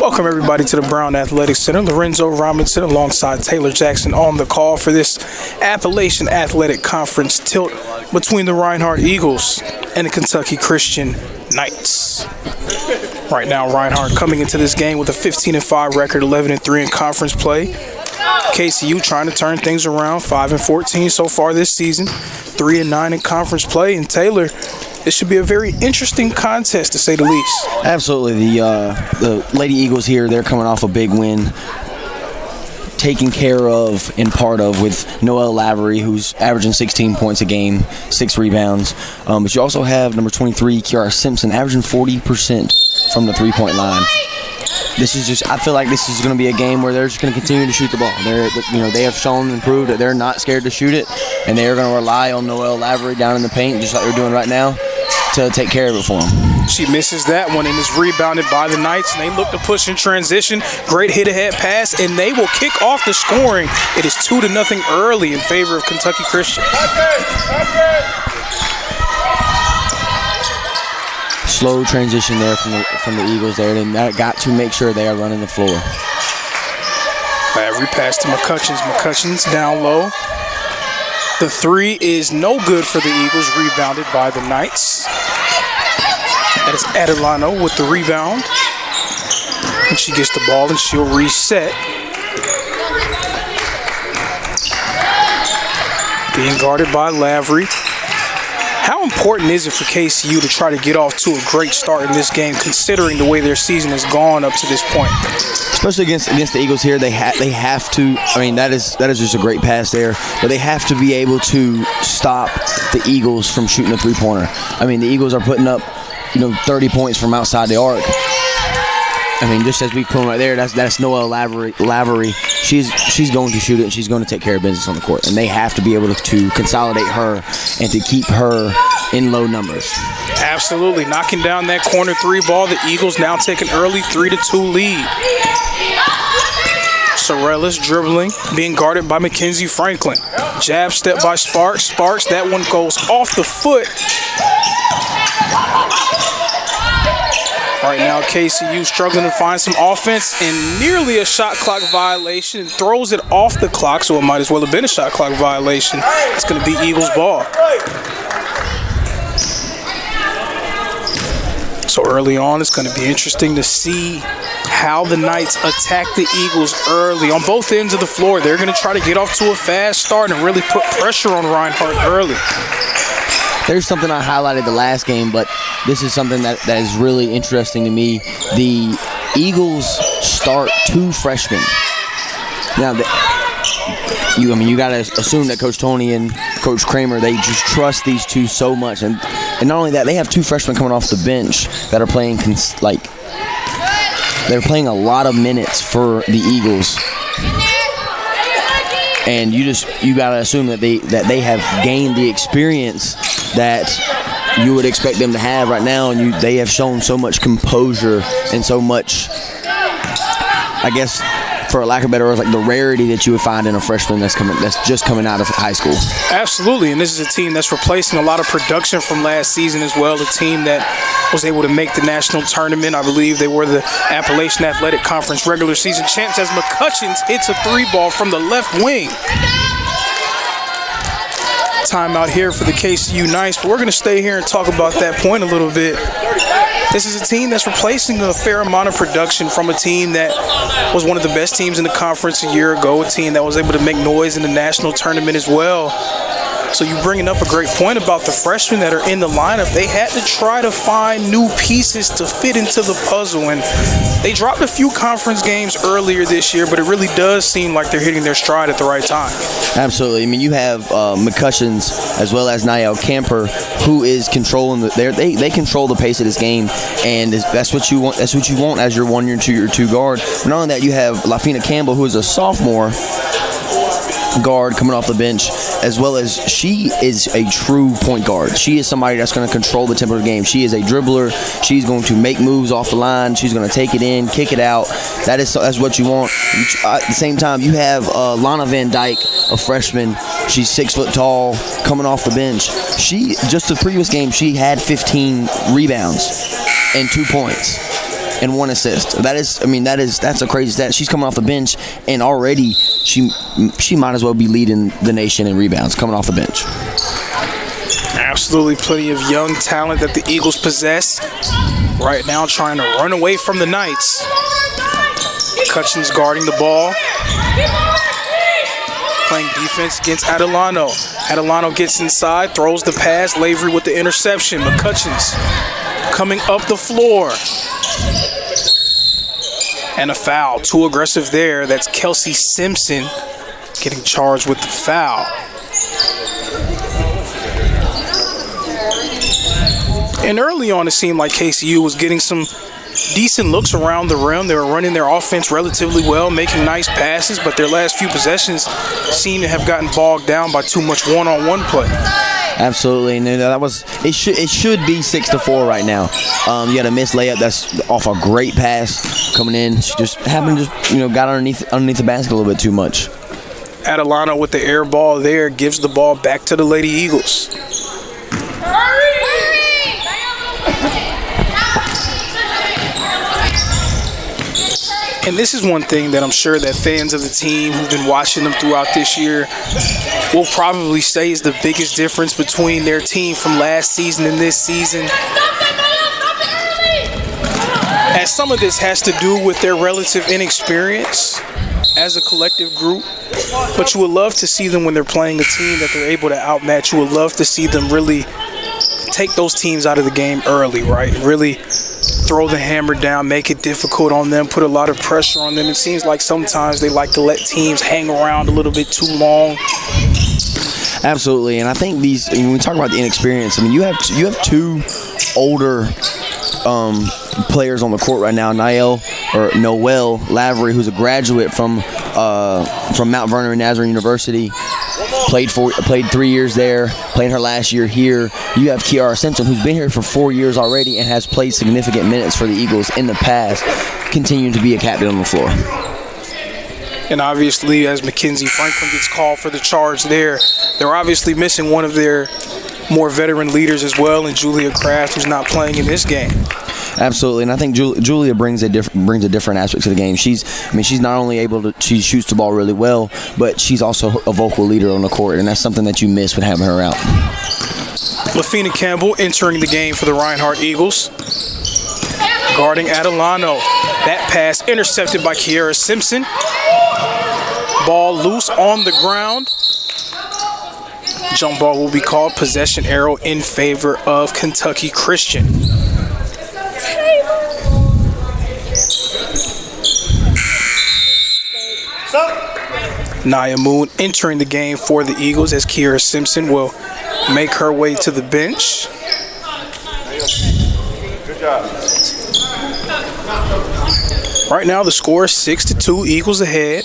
Welcome everybody to the Brown Athletic Center. Lorenzo Robinson alongside Taylor Jackson on the call for this Appalachian Athletic Conference tilt between the Reinhardt Eagles and the Kentucky Christian Knights. Right now, Reinhardt coming into this game with a 15-5 record, 11-3 in conference play. KCU trying to turn things around, 5-14 so far this season, 3-9 in conference play. And Taylor, this should be a very interesting contest, to say the least. Absolutely. The Lady Eagles here, they're coming off a big win, taken care of in part of with Noelle Lavery, who's averaging 16 points a game, 6 rebounds. But you also have number 23, Kiara Simpson, averaging 40% from the three-point line. I feel like this is going to be a game where they're just going to continue to shoot the ball. They have shown and proved that they're not scared to shoot it, and they are going to rely on Noelle Lavery down in the paint, just like they're doing right now, to take care of it for them. She misses that one and is rebounded by the Knights, and they look to push in transition. Great hit-ahead pass, and they will kick off the scoring. It is 2-0 early in favor of Kentucky Christian. Slow transition there from the Eagles there. They got to make sure they are running the floor. Lavery pass to McCutcheons. McCutcheons down low. The three is no good for the Eagles, rebounded by the Knights. That is Adelano with the rebound. And she gets the ball and she'll reset. Being guarded by Lavery. How important is it for KCU to try to get off to a great start in this game, considering the way their season has gone up to this point? Especially against the Eagles here, they have to. I mean, that is just a great pass there, but they have to be able to stop the Eagles from shooting a three-pointer. I mean, the Eagles are putting up 30 points from outside the arc. I mean, just as we come right there, that's Noelle Lavery. She's going to shoot it, and she's going to take care of business on the court. And they have to be able to consolidate her and to keep her in low numbers. Absolutely. Knocking down that corner three ball. The Eagles now take an early 3-2 lead. Sorellis dribbling, being guarded by Mackenzie Franklin. Jab step by Sparks. Sparks, that one goes off the foot. Right now, KCU struggling to find some offense and nearly a shot clock violation. Throws it off the clock, so it might as well have been a shot clock violation. It's going to be Eagles ball. So early on, it's going to be interesting to see how the Knights attack the Eagles early. On both ends of the floor, they're going to try to get off to a fast start and really put pressure on Reinhardt early. There's something I highlighted the last game, but this is something that is really interesting to me. The Eagles start 2 freshmen. Now, you got to assume that Coach Tony and Coach Kramer, they just trust these two so much. And not only that, they have 2 freshmen coming off the bench that are playing, they're playing a lot of minutes for the Eagles. And you got to assume that they have gained the experience that you would expect them to have right now, and they have shown so much composure and so much, I guess, for a lack of better words, like the rarity that you would find in a freshman that's just coming out of high school. Absolutely, and this is a team that's replacing a lot of production from last season as well. A team that was able to make the national tournament. I believe they were the Appalachian Athletic Conference regular season champs as McCutcheons hits a 3-ball from the left wing. Timeout here for the KCU Knights, but we're going to stay here and talk about that point a little bit. This is a team that's replacing a fair amount of production from a team that was one of the best teams in the conference a year ago, a team that was able to make noise in the national tournament as well. So you're bringing up a great point about the freshmen that are in the lineup. They had to try to find new pieces to fit into the puzzle, and they dropped a few conference games earlier this year, but it really does seem like they're hitting their stride at the right time. Absolutely. I mean, you have McCutcheons as well as Niall Camper, who is controlling they control the pace of this game, and that's what you want. That's what you want as your 1 year, 2 year 2 guard. But not only that, you have Lafina Campbell, who is a sophomore guard coming off the bench, as well as she is a true point guard. She is somebody that's going to control the tempo of the game. She is a dribbler. She's going to make moves off the line. She's going to take it in, kick it out. That's what you want. At the same time, you have Lana Van Dyke, a freshman. She's 6 foot tall, coming off the bench. She just the previous game, she had 15 rebounds. and 2 points and 1 assist. That's a crazy stat. She's coming off the bench, and already she might as well be leading the nation in rebounds coming off the bench. Absolutely plenty of young talent that the Eagles possess right now, trying to run away from the Knights. Cutchins guarding the ball, playing defense against Adelano. Adelano gets inside, throws the pass. Lavery with the interception. McCutchins coming up the floor. And a foul. Too aggressive there. That's Kelsey Simpson getting charged with the foul. And early on, it seemed like KCU was getting some decent looks around the rim. They were running their offense relatively well, making nice passes, but their last few possessions seem to have gotten bogged down by too much one-on-one play. Absolutely, and it should be 6-4 right now. You had a missed layup that's off a great pass coming in. She just happened to got underneath the basket a little bit too much. Adelano with the air ball there gives the ball back to the Lady Eagles. And this is one thing that I'm sure that fans of the team who've been watching them throughout this year will probably say is the biggest difference between their team from last season and this season. As some of this has to do with their relative inexperience as a collective group, but you would love to see them when they're playing a team that they're able to outmatch. You would love to see them really take those teams out of the game early, right? Really throw the hammer down, make it difficult on them, put a lot of pressure on them. It seems like sometimes they like to let teams hang around a little bit too long. Absolutely, and I think when we talk about the inexperience, you have 2 older players on the court right now. Noelle Lavery, who's a graduate from Mount Vernon and Nazarene University, played 3 years there, played her last year here. You have Kiara Simpson, who's been here for 4 years already and has played significant minutes for the Eagles in the past, continuing to be a captain on the floor. And obviously, as Mackenzie Franklin gets called for the charge there, they're obviously missing one of their more veteran leaders as well, and Julia Kraft, who's not playing in this game. Absolutely, and I think Julia brings a different aspect to the game. She's not only she shoots the ball really well, but she's also a vocal leader on the court, and that's something that you miss with having her out. Lafina Campbell entering the game for the Reinhardt Eagles, guarding Adelano. That pass intercepted by Kiara Simpson. Ball loose on the ground. Jump ball will be called. Possession arrow in favor of Kentucky Christian. Nia Moon entering the game for the Eagles as Kiara Simpson will make her way to the bench. Good job. Right now the score is 6-2, Eagles ahead.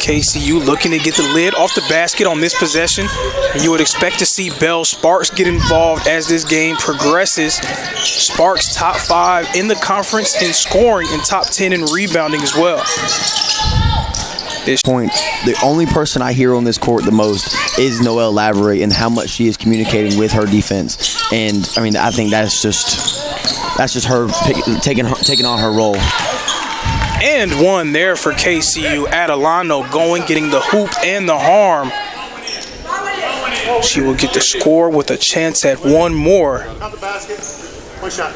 KCU looking to get the lid off the basket on this possession. And you would expect to see Belle Sparks get involved as this game progresses. Sparks top 5 in the conference in scoring and top 10 in rebounding as well. This point, the only person I hear on this court the most is Noelle Lavery and how much she is communicating with her defense. And I think that's just her taking on her role. And one there for KCU. Adelano getting the hoop and the harm. She will get the score with a chance at one more. Not the basket. One shot.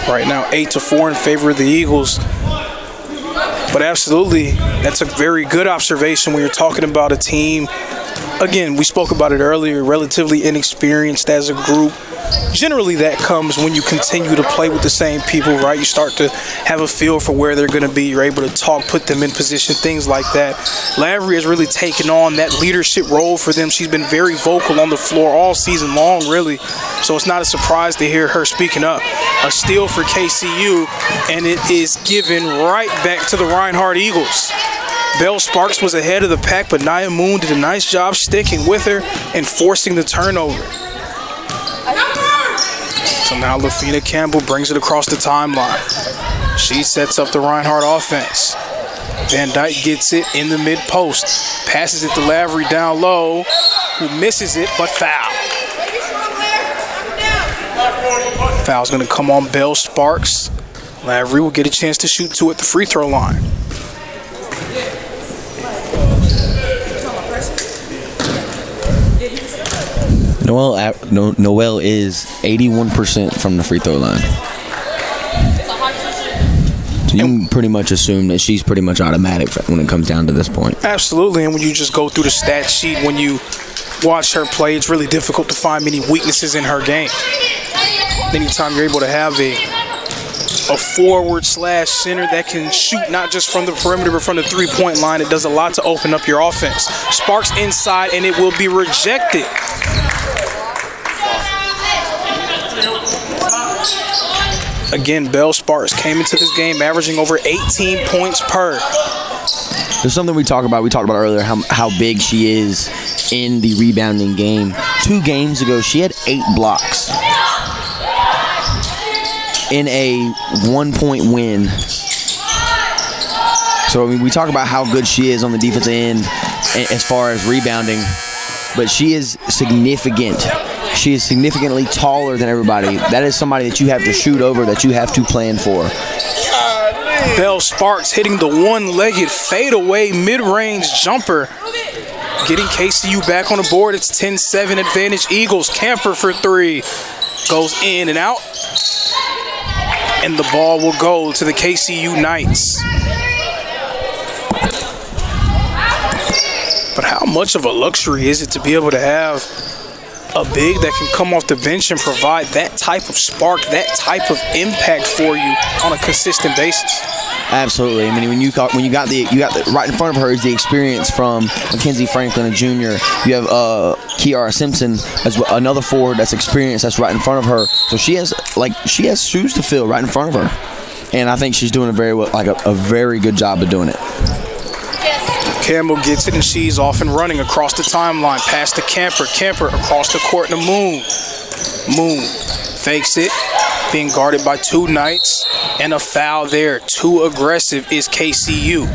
Right now, 8-4 in favor of the Eagles. But absolutely, that's a very good observation when you're talking about a team. Again, we spoke about it earlier, relatively inexperienced as a group. Generally, that comes when you continue to play with the same people, right? You start to have a feel for where they're going to be. You're able to talk, put them in position, things like that. Lavery has really taken on that leadership role for them. She's been very vocal on the floor all season long, really. So it's not a surprise to hear her speaking up. A steal for KCU, and it is given right back to the Reinhardt Eagles. Belle Sparks was ahead of the pack, but Nia Moon did a nice job sticking with her and forcing the turnover. So now Lafina Campbell brings it across the timeline. She sets up the Reinhardt offense. Van Dyke gets it in the mid-post. Passes it to Lavery down low, who misses it, but foul. Foul's going to come on Bell Sparks. Lavery will get a chance to shoot two at the free throw line. Noel is 81% from the free throw line. So you can pretty much assume that she's pretty much automatic when it comes down to this point. Absolutely, and when you just go through the stat sheet, when you watch her play, it's really difficult to find many weaknesses in her game. Anytime you're able to have a forward/center that can shoot not just from the perimeter but from the three-point line, it does a lot to open up your offense. Sparks inside, and it will be rejected. Again, Bell Sparks came into this game averaging over 18 points per. There's something we talked about earlier, how big she is in the rebounding game. 2 games ago, she had 8 blocks in a 1-point win. So, I mean, we talk about how good she is on the defensive end as far as rebounding, but she is significant. She is significantly taller than everybody. That is somebody that you have to shoot over, that you have to plan for. Bell Sparks hitting the one-legged fadeaway mid-range jumper, getting KCU back on the board. It's 10-7 advantage Eagles. Camper for 3. Goes in and out. And the ball will go to the KCU Knights. But how much of a luxury is it to be able to have a big that can come off the bench and provide that type of spark, that type of impact for you on a consistent basis? Absolutely. I mean, when you got the right in front of her is the experience from Mackenzie Franklin, a junior. You have Kiara Simpson as well, another forward that's experienced, that's right in front of her. So she has shoes to fill right in front of her, and I think she's doing a very good job of doing it. Campbell gets it, and she's off and running across the timeline. Pass to Camper. Camper across the court to Moon. Moon fakes it, being guarded by 2 Knights, and a foul there. Too aggressive is KCU.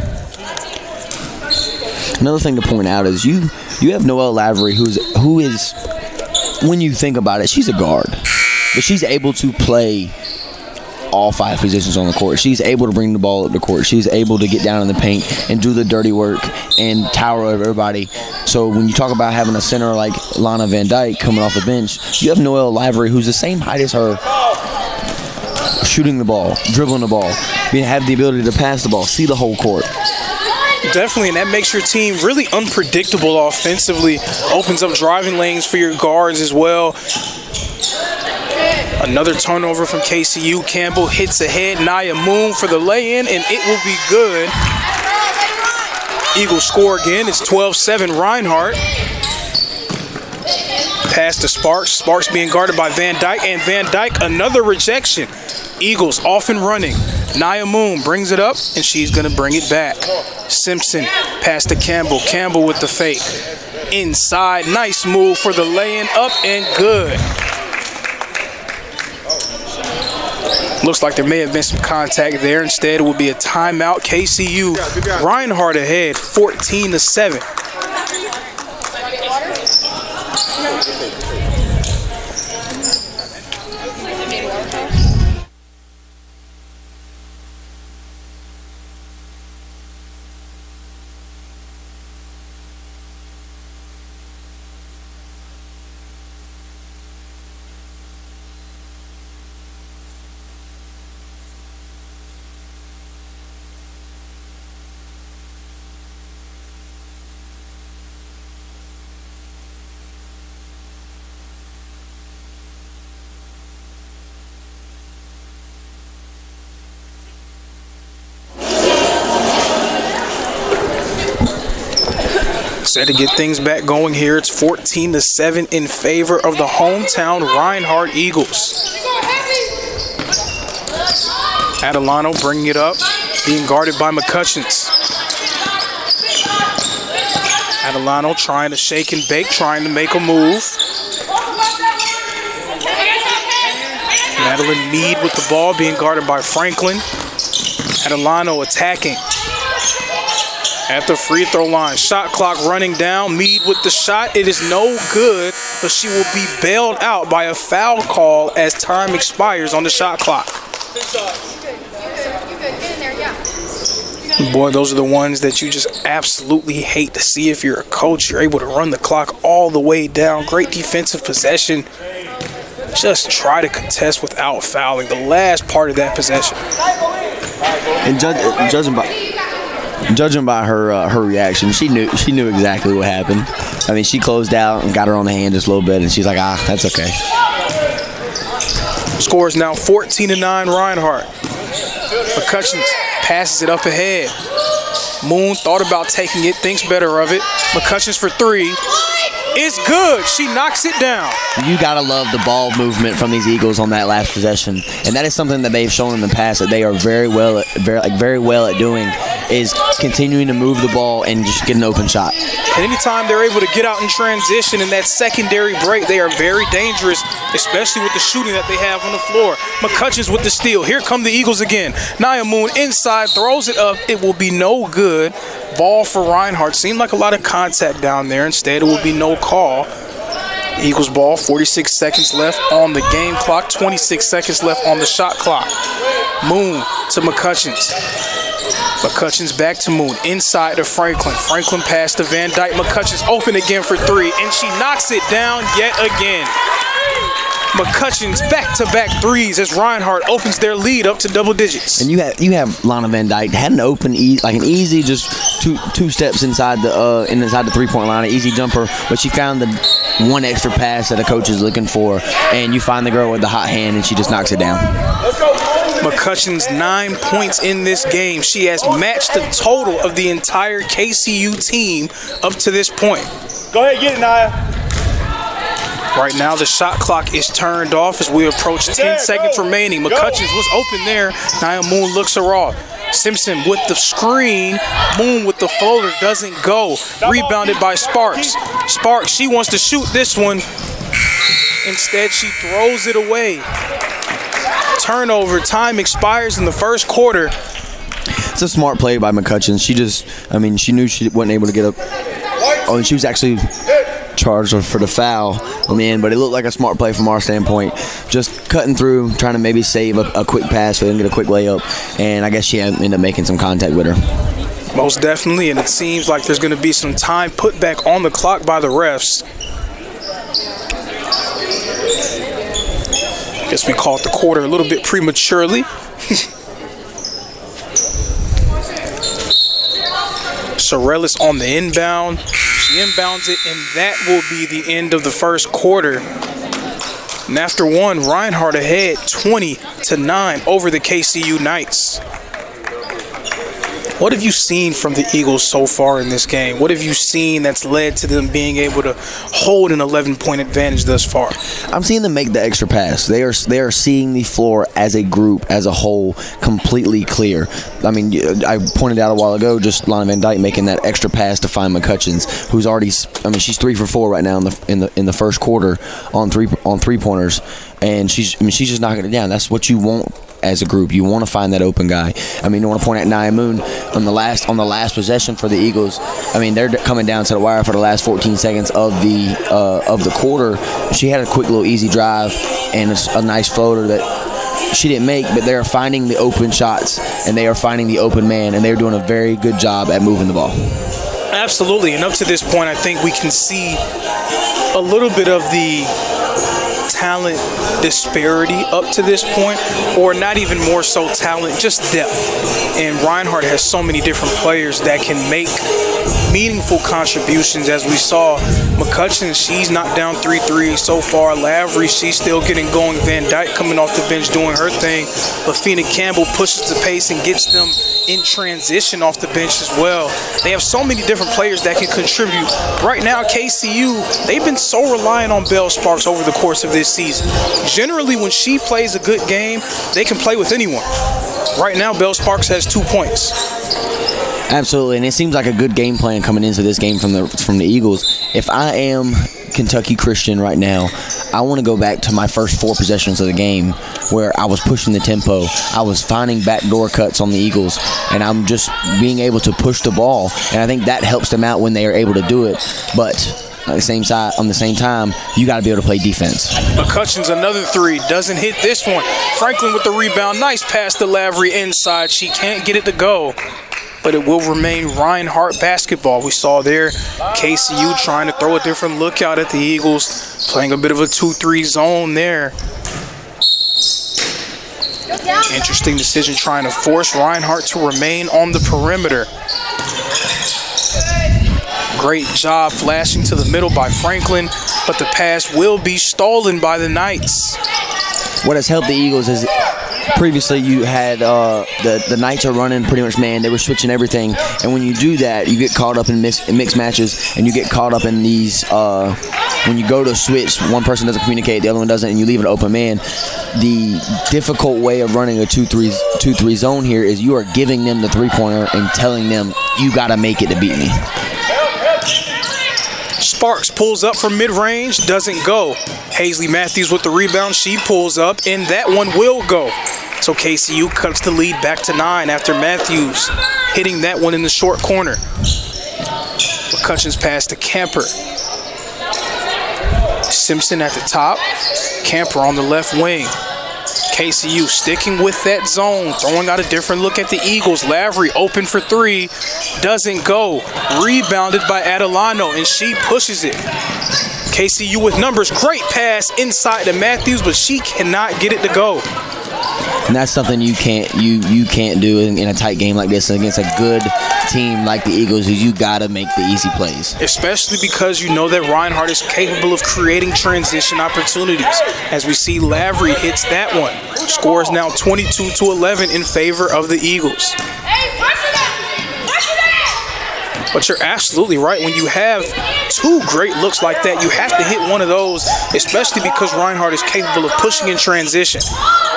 Another thing to point out is you have Noelle Lavery, who is, when you think about it, she's a guard, but she's able to play all 5 positions on the court. She's able to bring the ball up the court. She's able to get down in the paint and do the dirty work and tower over everybody. So when you talk about having a center like Lana Van Dyke coming off the bench, you have Noelle Lavery, who's the same height as her, shooting the ball, dribbling the ball, have the ability to pass the ball, see the whole court. Definitely, and that makes your team really unpredictable offensively. Opens up driving lanes for your guards as well. Another turnover from KCU. Campbell hits ahead. Nia Moon for the lay-in, and it will be good. Eagles score again. It's 12-7 Reinhardt. Pass to Sparks. Sparks being guarded by Van Dyke, and Van Dyke, another rejection. Eagles off and running. Nia Moon brings it up, and she's going to bring it back. Simpson, pass to Campbell. Campbell with the fake. Inside, nice move for the lay-in, up and good. Looks like there may have been some contact there. Instead, it will be a timeout. KCU, Reinhardt ahead, 14-7. Set to get things back going here. It's 14-7 in favor of the hometown Reinhardt Eagles. Adelano bringing it up, being guarded by McCutcheons. Adelano trying to shake and bake, trying to make a move. Madeline Mead with the ball, being guarded by Franklin. Adelano attacking at the free throw line. Shot clock running down. Mead with the shot. It is no good. but she will be bailed out by a foul call as time expires on the shot clock. Boy, those are the ones that you just absolutely hate to see if you're a coach. You're able to run the clock all the way down. Great defensive possession. Just try to contest without fouling the last part of that possession. And judging by her reaction, she knew exactly what happened. I mean, she closed out and got her on the hand just a little bit, and she's like, that's okay. Score is now 14-9 Reinhardt. McCutcheons passes it up ahead. Moon thought about taking it, thinks better of it. McCutcheons for three. It's good. She knocks it down. You got to love the ball movement from these Eagles on that last possession. And that is something that they've shown in the past that they are very well at doing, is continuing to move the ball and just get an open shot. And anytime they're able to get out in transition in that secondary break, they are very dangerous, especially with the shooting that they have on the floor. McCutcheons with the steal. Here come the Eagles again. Nia Moon inside, throws it up. It will be no good. Ball for Reinhardt. Seemed like a lot of contact down there. Instead, it will be no call. Eagles ball, 46 seconds left on the game clock, 26 seconds left on the shot clock. Moon to McCutcheons. McCutcheons back to Moon, inside to Franklin. Franklin pass to Van Dyke. McCutcheons open again for three, and she knocks it down yet again. McCutcheons back-to-back threes as Reinhardt opens their lead up to double digits. And you have Lana Van Dyke had an open, like an easy, just two steps inside the three-point line, an easy jumper, but she found the one extra pass that a coach is looking for, and you find the girl with the hot hand, and she just knocks it down. Let's go. McCutcheons 9 points in this game. She has matched the total of the entire KCU team up to this point. Go ahead, get it, Nia. Right now, the shot clock is turned off as we approach 10 seconds remaining. McCutcheons was open there. Nia Moon looks her off. Simpson with the screen. Moon with the floater doesn't go. Rebounded by Sparks. Sparks, she wants to shoot this one. Instead, she throws it away. Turnover. Time expires in the first quarter. It's a smart play by McCutcheons. She knew she wasn't able to get up. Oh, and she was actually charged for the foul on the end, but it looked like a smart play from our standpoint. Just cutting through, trying to maybe save a quick pass so they can get a quick layup, and I guess she ended up making some contact with her. Most definitely, and it seems like there's going to be some time put back on the clock by the refs. Guess we called the quarter a little bit prematurely. Sorellis on the inbound. She inbounds it, and that will be the end of the first quarter. And after one, Reinhardt ahead 20-9 over the KCU Knights. What have you seen from the Eagles so far in this game? What have you seen that's led to them being able to hold an 11-point advantage thus far? I'm seeing them make the extra pass. They are seeing the floor as a group, as a whole, completely clear. I mean, I pointed out a while ago just Lana Van Dyke making that extra pass to find McCutcheons, who's already. I mean, she's 3 for 4 right now in the first quarter on three pointers, and she's just knocking it down. That's what you want. As a group, you want to find that open guy. I mean, you want to point at Nia Moon on the last possession for the Eagles. I mean, they're coming down to the wire for the last 14 seconds of the quarter. She had a quick little easy drive and a nice floater that she didn't make, but they are finding the open shots and they are finding the open man, and they're doing a very good job at moving the ball. Absolutely, and up to this point, I think we can see a little bit of the talent disparity up to this point, or not even more so talent, just depth. And Reinhardt has so many different players that can make meaningful contributions. As we saw, McCutcheons, she's knocked down 3 threes so far. Lavery, she's still getting going. Van Dyke coming off the bench doing her thing. Lafina Campbell pushes the pace and gets them in transition off the bench as well. They have so many different players that can contribute. Right now, KCU, they've been so reliant on Belle Sparks over the course of this season. Generally, when she plays a good game, they can play with anyone. Right now, Belle Sparks has 2 points. Absolutely, and it seems like a good game plan coming into this game from the Eagles. If I am Kentucky Christian right now, I want to go back to my first 4 possessions of the game where I was pushing the tempo. I was finding backdoor cuts on the Eagles, and I'm just being able to push the ball, and I think that helps them out when they are able to do it. But at the same side, on the same time, you got to be able to play defense. McCutcheon's another three, doesn't hit this one. Franklin with the rebound, nice pass to Lavery inside. She can't get it to go, but it will remain Reinhardt basketball. We saw there KCU trying to throw a different look out at the Eagles, playing a bit of a 2-3 zone there. Interesting decision, trying to force Reinhardt to remain on the perimeter. Great job flashing to the middle by Franklin, but the pass will be stolen by the Knights. What has helped the Eagles is previously you had the Knights are running pretty much man. They were switching everything, and when you do that, you get caught up in mixed matches, and you get caught up in these when you go to switch, one person doesn't communicate, the other one doesn't, and you leave an open man. The difficult way of running a 2-3 zone here is you are giving them the three-pointer and telling them you got to make it to beat me. Sparks pulls up from mid-range, doesn't go. Hazley Matthews with the rebound, she pulls up, and that one will go. So KCU cuts the lead back to 9 after Matthews hitting that one in the short corner. McCutcheon's pass to Camper. Simpson at the top, Camper on the left wing. KCU sticking with that zone, throwing out a different look at the Eagles. Lavery open for three, doesn't go. Rebounded by Adelano, and she pushes it. KCU with numbers, great pass inside to Matthews, but she cannot get it to go. And that's something you can't do in a tight game like this against a good team like the Eagles, is you got to make the easy plays. Especially because you know that Reinhardt is capable of creating transition opportunities. As we see Lavery hits that one. Score is now 22-11 in favor of the Eagles. But you're absolutely right. When you have two great looks like that, you have to hit one of those, especially because Reinhardt is capable of pushing in transition.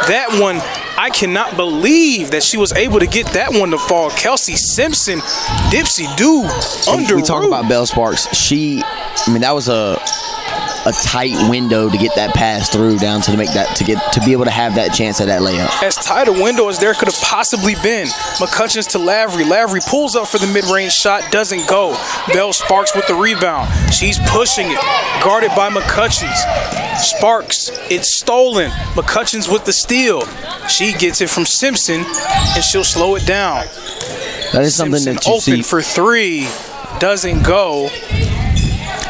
That one, I cannot believe that she was able to get that one to fall. Kelsey Simpson, dipsy-do, under We talk about Bell Sparks. That was a tight window to get that pass through down to make that to be able to have that chance at that layup. As tight a window as there could have possibly been. McCutcheon's to Lavery. Lavery pulls up for the mid-range shot, doesn't go. Bell Sparks with the rebound. She's pushing it, guarded by McCutcheon's. Sparks, it's stolen. McCutcheon's with the steal. She gets it from Simpson, and she'll slow it down. That is something Simpson that you open see. for three, doesn't go.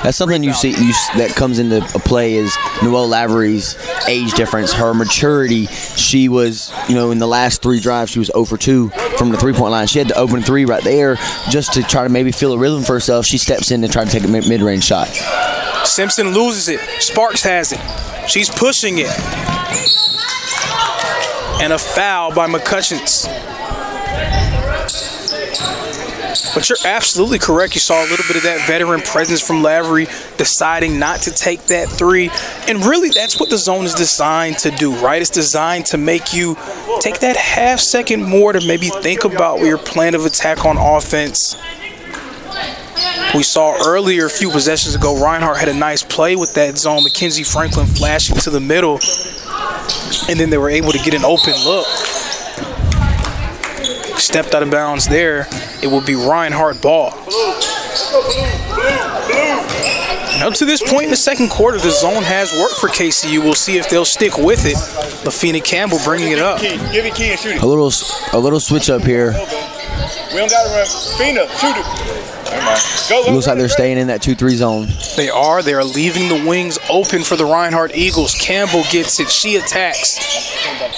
That's something you see that comes into play is Noelle Lavery's age difference, her maturity. She was, in the last 3 drives, she was 0 for 2 from the three-point line. She had the open 3 right there just to try to maybe feel a rhythm for herself. She steps in to try to take a mid-range shot. Simpson loses it. Sparks has it. She's pushing it. And a foul by McCutcheon's. But you're absolutely correct. You saw a little bit of that veteran presence from Lavery, deciding not to take that 3. And really, that's what the zone is designed to do, right? It's designed to make you take that half second more to maybe think about your plan of attack on offense. We saw earlier, a few possessions ago, Reinhardt had a nice play with that zone. Mackenzie Franklin flashing to the middle, and then they were able to get an open look. Stepped out of bounds there. It will be Reinhardt ball. And up to this point in the second quarter, the zone has worked for KCU. We'll see if they'll stick with it. LaFina Campbell bringing it up. Give it key and shoot it. A little switch up here. We don't got to run. Fina, shoot it. It looks like they're staying in that 2-3 zone. They are. They are leaving the wings open for the Reinhardt Eagles. Campbell gets it. She attacks.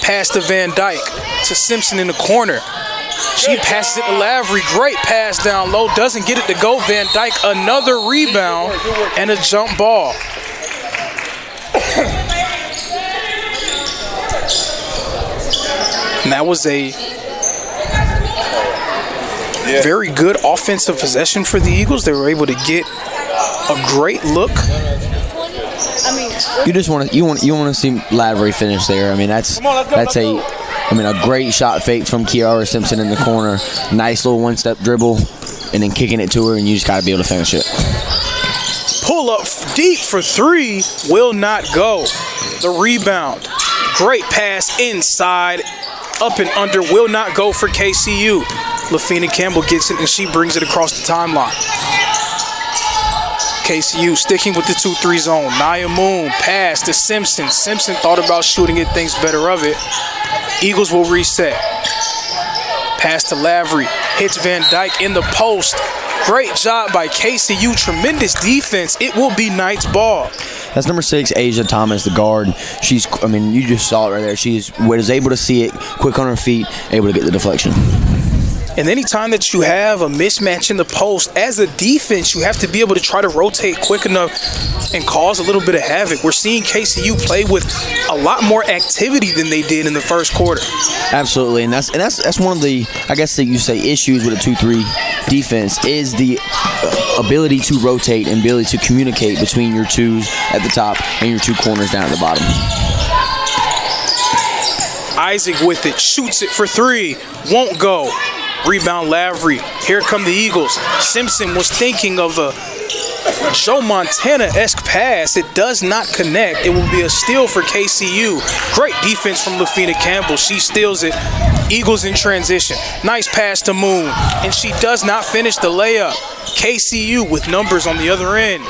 Pass to Van Dyke. To Simpson in the corner. She passes it to Lavery. Great pass down low. Doesn't get it to go. Van Dyke, another rebound and a jump ball. And that was a very good offensive possession for the Eagles. They were able to get a great look. You want to see Lavery finish there. That's a great shot fake from Kiara Simpson in the corner. Nice little one-step dribble, and then kicking it to her, and you just got to be able to finish it. Pull up deep for 3, will not go. The rebound, great pass inside, up and under, will not go for KCU. LaFina Campbell gets it, and she brings it across the timeline. KCU sticking with the 2-3 zone. Nia Moon pass to Simpson. Simpson thought about shooting it, thinks better of it. Eagles will reset. Pass to Lavery. Hits Van Dyke in the post. Great job by KCU. Tremendous defense. It will be Knight's ball. That's number 6, Asia Thomas, the guard. You just saw it right there. She was able to see it, quick on her feet, able to get the deflection. And anytime that you have a mismatch in the post, as a defense, you have to be able to try to rotate quick enough and cause a little bit of havoc. We're seeing KCU play with a lot more activity than they did in the first quarter. Absolutely, and that's one of the, I guess that you say, issues with a 2-3 defense is the ability to rotate and ability to communicate between your twos at the top and your two corners down at the bottom. Isaac with it, shoots it for 3, won't go. Rebound Lavery. Here come the Eagles. Simpson was thinking of a Joe Montana-esque pass. It does not connect. It will be a steal for KCU. Great defense from LaFina Campbell. She steals it. Eagles in transition. Nice pass to Moon. And she does not finish the layup. KCU with numbers on the other end.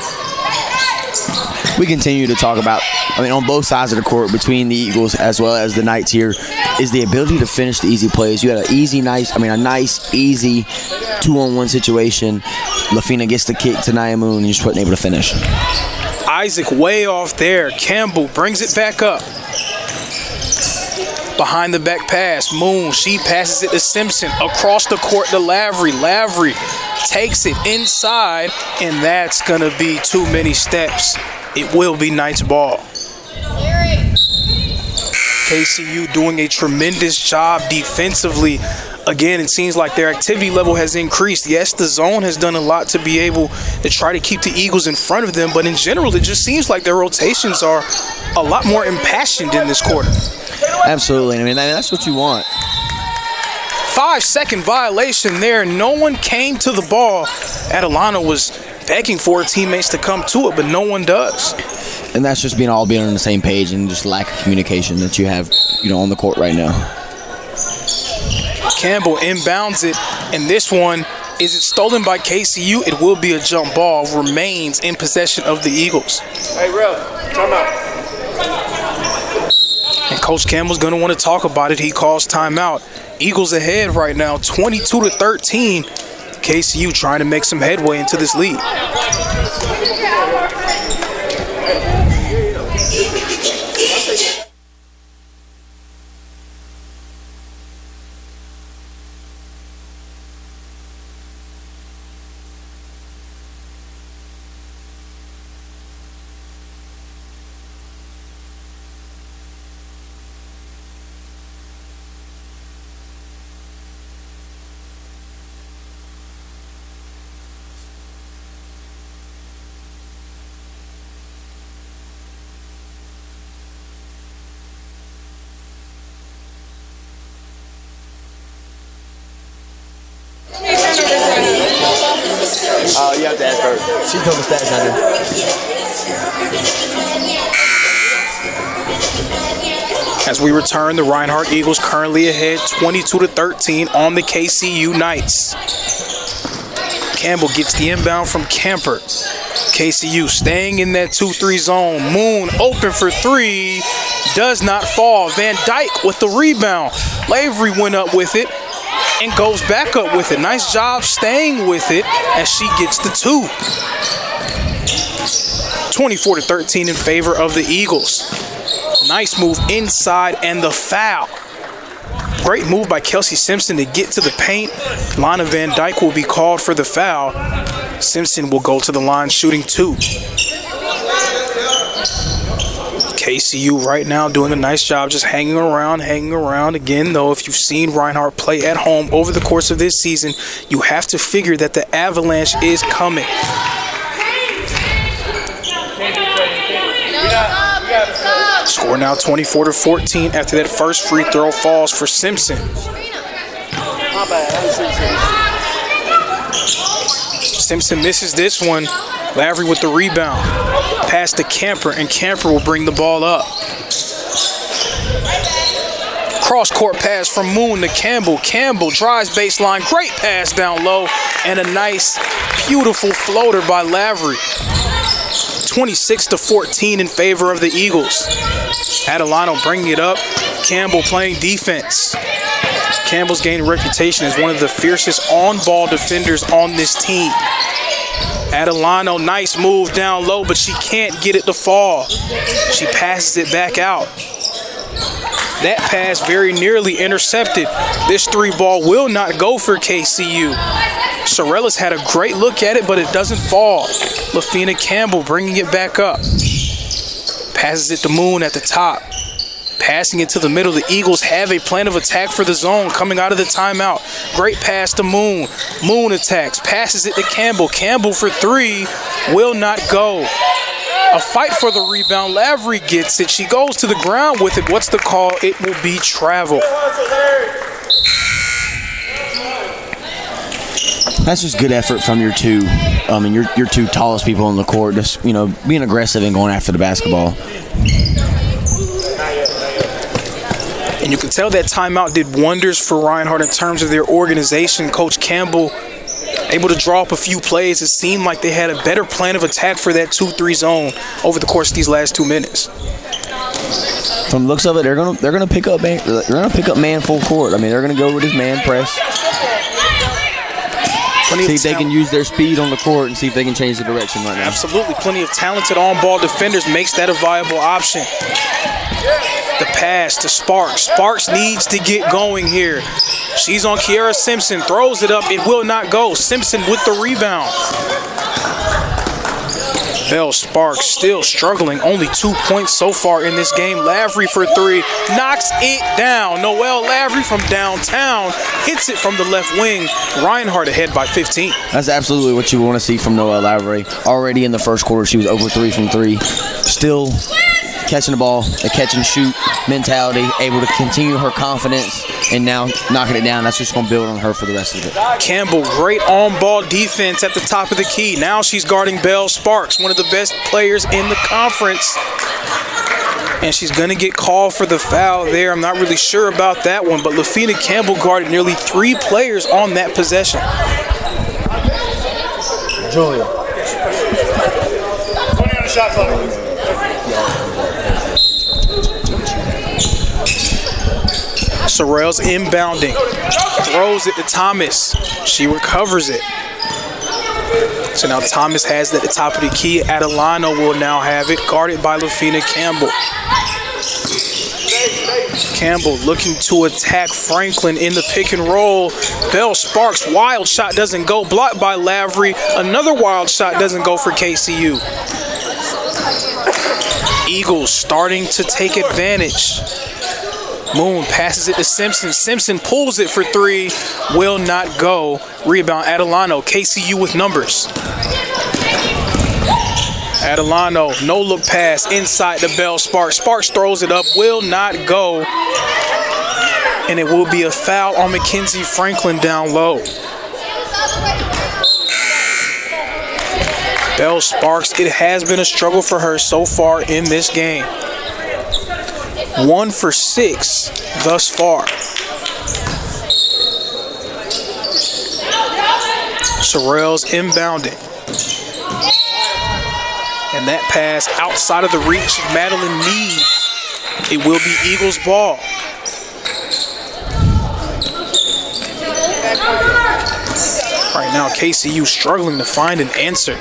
We continue to talk about, on both sides of the court, between the Eagles as well as the Knights here, is the ability to finish the easy plays. You had a nice, easy 2-on-1 situation. LaFina gets the kick to Nia Moon, and you just wasn't able to finish. Isaac way off there. Campbell brings it back up. Behind the back pass, Moon, she passes it to Simpson. Across the court to Lavery. Lavery takes it inside, and that's going to be too many steps. It will be Knight's ball. KCU doing a tremendous job defensively. Again, it seems like their activity level has increased. Yes, the zone has done a lot to be able to try to keep the Eagles in front of them, but in general, it just seems like their rotations are a lot more impassioned in this quarter. Absolutely. That's what you want. 5-second violation there. No one came to the ball. Adelana was begging for her teammates to come to it, but no one does. And that's just being on the same page and just lack of communication that you have, on the court right now. Campbell inbounds it, and this one, is it stolen by KCU? It will be a jump ball. Remains in possession of the Eagles. Hey, Ralph, time out. And Coach Campbell's going to want to talk about it. He calls timeout. Eagles ahead right now, 22-13. KCU trying to make some headway into this lead. You have to ask her. She told the stats under. As we return, the Reinhardt Eagles currently ahead 22-13 on the KCU Knights. Campbell gets the inbound from Camper. KCU staying in that 2-3 zone. Moon open for 3. Does not fall. Van Dyke with the rebound. Lavery went up with it and goes back up with it. Nice job staying with it as she gets the 2. 24-13 in favor of the Eagles. Nice move inside and the foul. Great move by Kelsey Simpson to get to the paint. Lana Van Dyke will be called for the foul. Simpson will go to the line shooting 2. KCU right now doing a nice job just hanging around. Again, though, if you've seen Reinhardt play at home over the course of this season, you have to figure that the avalanche is coming. Score now 24-14 after that first free throw falls for Simpson. Simpson misses this one. Lavery with the rebound. Pass to Camper, and Camper will bring the ball up. Cross-court pass from Moon to Campbell. Campbell drives baseline. Great pass down low. And a nice, beautiful floater by Lavery. 26-14 in favor of the Eagles. Adelano bringing it up. Campbell playing defense. Campbell's gained a reputation as one of the fiercest on-ball defenders on this team. Adelano, nice move down low, but she can't get it to fall. She passes it back out. That pass very nearly intercepted. This three ball will not go for KCU. Sorellis had a great look at it, but it doesn't fall. Lafina Campbell bringing it back up. Passes it to Moon at the top. Passing it to the middle. The Eagles have a plan of attack for the zone coming out of the timeout. Great pass to Moon. Moon attacks. Passes it to Campbell. Campbell for three. Will not go. A fight for the rebound. Lavery gets it. She goes to the ground with it. What's the call? It will be travel. That's just good effort from your two. Your two tallest people on the court. Just being aggressive and going after the basketball. And you can tell that timeout did wonders for Reinhardt in terms of their organization. Coach Campbell able to draw up a few plays. It seemed like they had a better plan of attack for that 2-3 zone over the course of these last 2 minutes. From the looks of it, they're gonna pick up man full court. I mean, they're gonna go with his man press. See if they can use their speed on the court and see if they can change the direction right now. Absolutely. Plenty of talented on-ball defenders makes that a viable option. The pass to Sparks. Sparks needs to get going here. She's on Kiara Simpson. Throws it up. It will not go. Simpson with the rebound. Bell Sparks still struggling. Only 2 points so far in this game. Lavery for three. Knocks it down. Noelle Lavery from downtown hits it from the left wing. Reinhardt ahead by 15. That's absolutely what you want to see from Noelle Lavery. Already in the first quarter, she was over 3 from 3. Still catching the ball, a catch and shoot mentality, able to continue her confidence, and now knocking it down. That's just going to build on her for the rest of it. Campbell, great on-ball defense at the top of the key. Now she's guarding Bell Sparks, one of the best players in the conference. And she's going to get called for the foul there. I'm not really sure about that one, but Lafina Campbell guarded nearly 3 players on that possession. Julia. 20 on the shot clock. Sorrell's inbounding. Throws it to Thomas. She recovers it. So now Thomas has it at the top of the key. Adelano will now have it, guarded by Lafina Campbell. Campbell looking to attack Franklin in the pick and roll. Bell Sparks, wild shot doesn't go. Blocked by Lavery. Another wild shot doesn't go for KCU. Eagles starting to take advantage. Moon passes it to Simpson. Simpson pulls it for three. Will not go. Rebound Adelano. KCU with numbers. Adelano, no look pass inside the Bell Sparks. Sparks throws it up. Will not go. And it will be a foul on Mackenzie Franklin down low. Bell Sparks, it has been a struggle for her so far in this game. 1 for 6 thus far. Sorrell's inbounding. And that pass outside of the reach of Madeline Meade. It will be Eagles ball. Right now, KCU struggling to find an answer.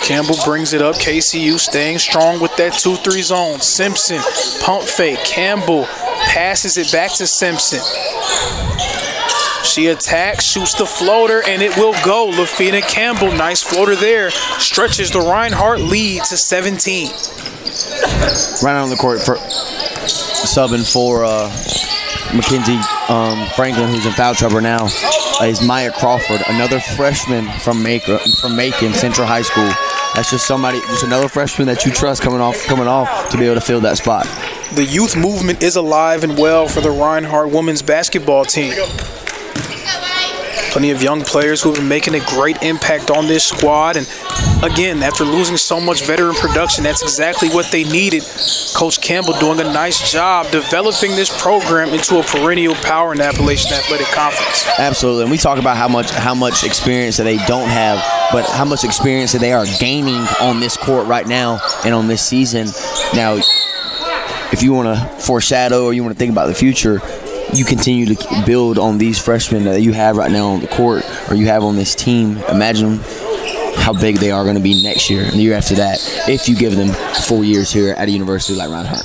Campbell brings it up. KCU staying strong with that 2-3 zone. Simpson, pump fake. Campbell passes it back to Simpson. She attacks, shoots the floater, and it will go. Lafina Campbell, nice floater there. Stretches the Reinhardt lead to 17. Right on the court for subbing for Mackenzie Franklin, who's in foul trouble now, is Maya Crawford, another freshman from Macon Central High School. That's just another freshman that you trust coming off to be able to fill that spot. The youth movement is alive and well for the Reinhardt women's basketball team. Plenty of young players who have been making a great impact on this squad. And again, after losing so much veteran production, that's exactly what they needed. Coach Campbell doing a nice job developing this program into a perennial power in the Appalachian Athletic Conference. Absolutely. And we talk about how much experience that they don't have, but how much experience that they are gaining on this court right now and on this season. Now, if you want to foreshadow or you want to think about the future, you continue to build on these freshmen that you have right now on the court or you have on this team. Imagine how big they are going to be next year and the year after that if you give them 4 years here at a university like Reinhardt.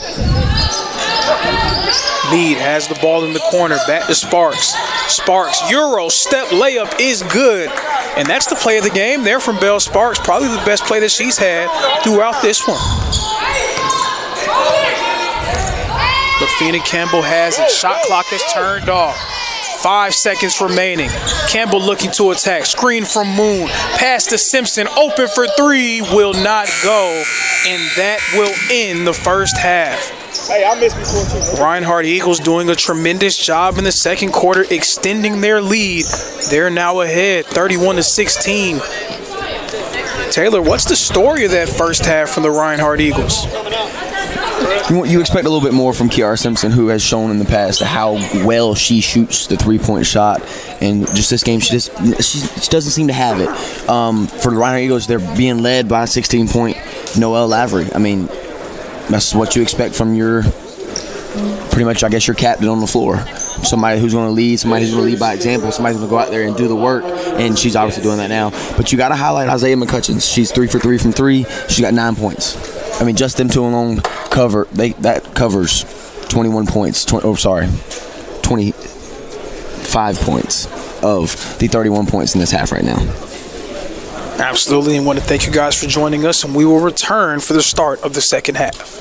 Meade has the ball in the corner. Back to Sparks. Sparks, Euro step layup is good. And that's the play of the game there from Belle Sparks. Probably the best play that she's had throughout this one. Lafina Campbell has it. Shot clock has turned off. 5 seconds remaining. Campbell looking to attack. Screen from Moon. Pass to Simpson. Open for three. Will not go. And that will end the first half. Hey, I missed before too. Reinhardt Eagles doing a tremendous job in the second quarter, extending their lead. They're now ahead, 31-16. Taylor, what's the story of that first half from the Reinhardt Eagles? You expect a little bit more from Kiara Simpson, who has shown in the past how well she shoots the three-point shot. And just this game, she doesn't seem to have it. For the Reinhardt Eagles, they're being led by 16-point Noelle Lavery. I mean, that's what you expect from your, pretty much, I guess, your captain on the floor. Somebody who's going to lead, somebody who's going to lead by example, somebody's going to go out there and do the work, and she's obviously doing that now. But you got to highlight Isaiah McCutcheons. She's 3 for 3 from three. She got 9 points. I mean, just them two alone that covers 21 points. 25 points of the 31 points in this half right now. Absolutely, and want to thank you guys for joining us, and we will return for the start of the second half.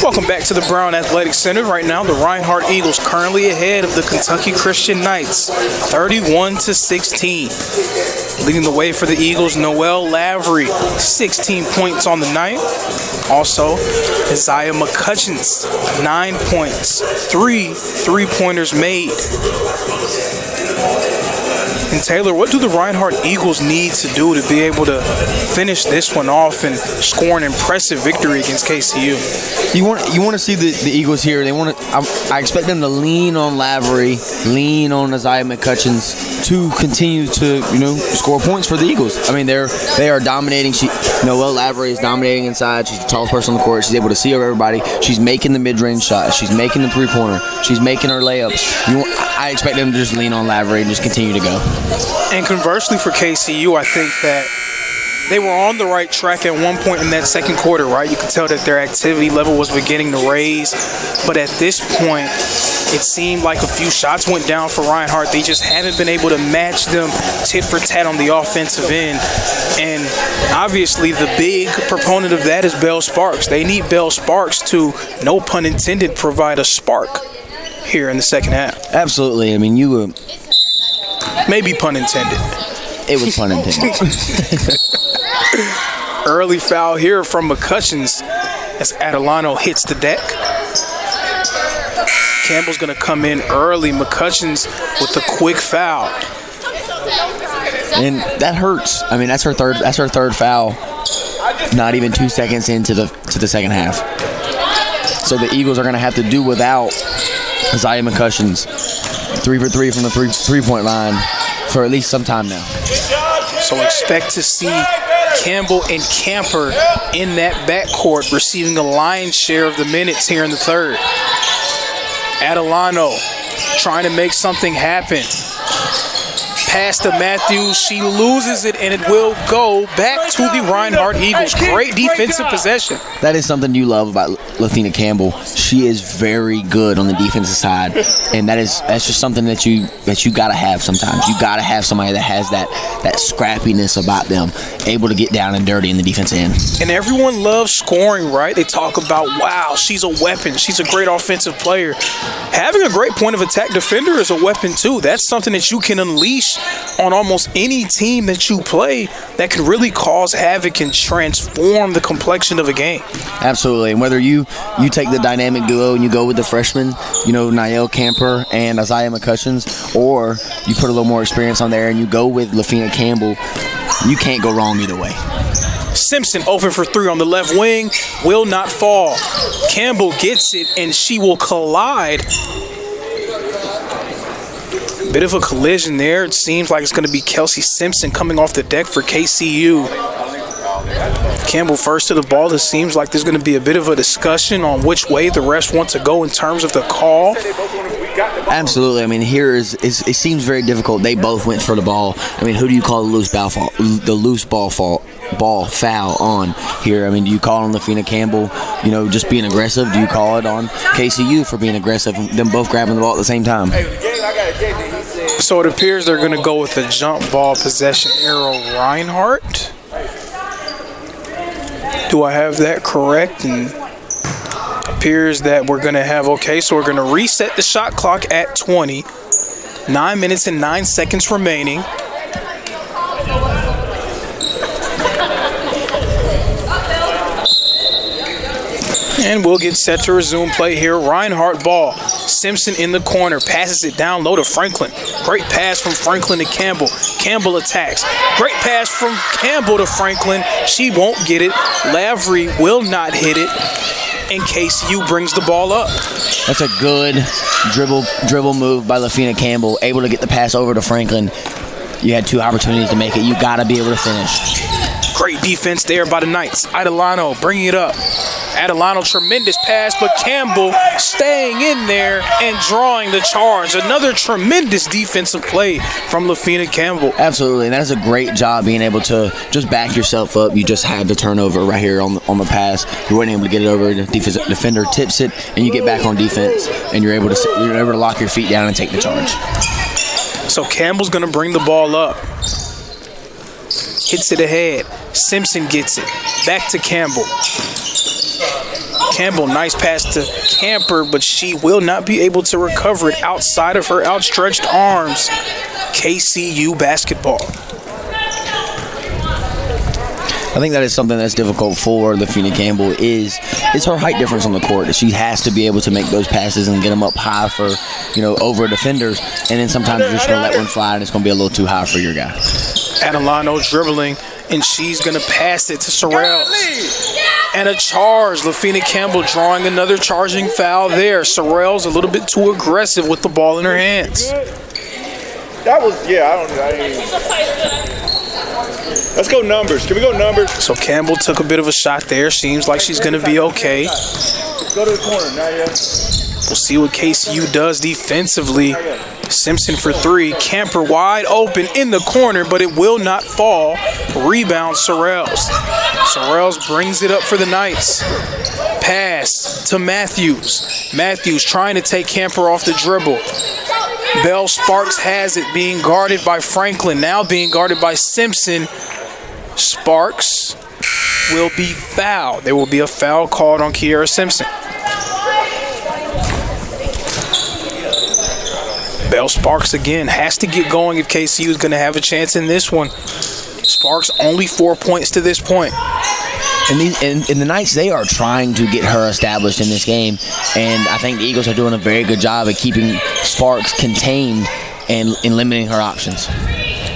Welcome back to the Brown Athletic Center. Right now, the Reinhardt Eagles currently ahead of the Kentucky Christian Knights, 31-16. Leading the way for the Eagles, Noel Lavery, 16 points on the night. Also, Isaiah McCutcheons, 9 points, 3 3-pointers made. And Taylor, what do the Reinhardt Eagles need to do to be able to finish this one off and score an impressive victory against KCU? You want to see the Eagles here. They want to. I expect them to lean on Lavery, lean on Isaiah McCutcheons to continue to score points for the Eagles. I mean, they are dominating. Noelle Lavery is dominating inside. She's the tallest person on the court. She's able to see over everybody. She's making the mid-range shots. She's making the three-pointer. She's making her layups. I expect them to just lean on Lavery and just continue to go. And conversely for KCU, I think that they were on the right track at one point in that second quarter, right? You could tell that their activity level was beginning to raise. But at this point, it seemed like a few shots went down for Reinhardt. They just haven't been able to match them tit for tat on the offensive end. And obviously the big proponent of that is Bell Sparks. They need Bell Sparks to, no pun intended, provide a spark here in the second half. Absolutely. I mean, maybe pun intended. It was pun intended. Early foul here from McCutcheons as Adelano hits the deck. Campbell's going to come in early. McCutcheons with a quick foul. And that hurts. I mean, that's her third foul. Not even 2 seconds into the second half. So the Eagles are going to have to do without Isaiah McCutcheons. 3 for 3 from the three-point line for at least some time now. So expect to see Campbell and Camper in that backcourt receiving a lion's share of the minutes here in the third. Adelano trying to make something happen. Pass to Matthews. She loses it, and it will go back to the Reinhardt Eagles. Great defensive possession. That is something you love about Lathina Campbell. She is very good on the defensive side, and that's just something that you got to have sometimes. You got to have somebody that has that scrappiness about them, able to get down and dirty in the defensive end. And everyone loves scoring, right? They talk about, wow, she's a weapon. She's a great offensive player. Having a great point of attack defender is a weapon too. That's something that you can unleash on almost any team that you play that can really cause havoc and transform the complexion of a game. Absolutely. And whether you take the dynamic duo and you go with the freshman, Niall Camper and Isaiah McCutcheons, or you put a little more experience on there and you go with Lafina Campbell, you can't go wrong either way. Simpson open for 3 on the left wing, will not fall. Campbell gets it, and she will collide. Bit of a collision there. It seems like it's going to be Kelsey Simpson coming off the deck for KCU. Campbell first to the ball. It seems like there's going to be a bit of a discussion on which way the refs want to go in terms of the call. Absolutely. I mean, it seems very difficult. They both went for the ball. I mean, who do you call the loose ball foul on here? I mean, do you call on Lafina Campbell, just being aggressive? Do you call it on KCU for being aggressive and them both grabbing the ball at the same time? So it appears they're going to go with the jump ball possession arrow Reinhardt. Do I have that correct? And appears that we're going to have, so we're going to reset the shot clock at 20. 9 minutes and 9 seconds remaining. And we'll get set to resume play here. Reinhardt ball. Simpson in the corner. Passes it down low to Franklin. Great pass from Franklin to Campbell. Campbell attacks. Great pass from Campbell to Franklin. She won't get it. Lavery will not hit it. And KCU brings the ball up. That's a good dribble move by Lafina Campbell. Able to get the pass over to Franklin. You had 2 opportunities to make it. You got to be able to finish. Great defense there by the Knights. Adelano bringing it up. Adelano, tremendous pass, but Campbell staying in there and drawing the charge. Another tremendous defensive play from Lafina Campbell. Absolutely, and that is a great job being able to just back yourself up. You just had the turnover right here on the pass. You weren't able to get it over. The defender tips it, and you get back on defense, and you're able to lock your feet down and take the charge. So Campbell's going to bring the ball up. Hits it ahead. Simpson gets it. Back to Campbell. Campbell, nice pass to Camper, but she will not be able to recover it outside of her outstretched arms. KCU basketball. I think that is something that's difficult for Lafina Campbell is her height difference on the court. She has to be able to make those passes and get them up high for, over defenders. And then sometimes you're just going to let one fly and it's going to be a little too high for your guy. Adelano dribbling, and she's going to pass it to Sorrells. And a charge. Lafina Campbell drawing another charging foul there. Sorrells a little bit too aggressive with the ball in her hands. That was, let's go numbers. Can we go numbers? So Campbell took a bit of a shot there. Seems like she's going to be okay. Go to the corner, Nadia. We'll see what KCU does defensively. Simpson for three. Camper wide open in the corner, but it will not fall. Rebound Sorrells. Sorrells brings it up for the Knights. Pass to Matthews. Matthews trying to take Camper off the dribble. Bell Sparks has it, being guarded by Franklin. Now being guarded by Simpson. Sparks will be fouled. There will be a foul called on Kiera Simpson. Bell Sparks again has to get going if KCU is going to have a chance in this one. Sparks only 4 points to this point. And the Knights, they are trying to get her established in this game. And I think the Eagles are doing a very good job of keeping Sparks contained and limiting her options.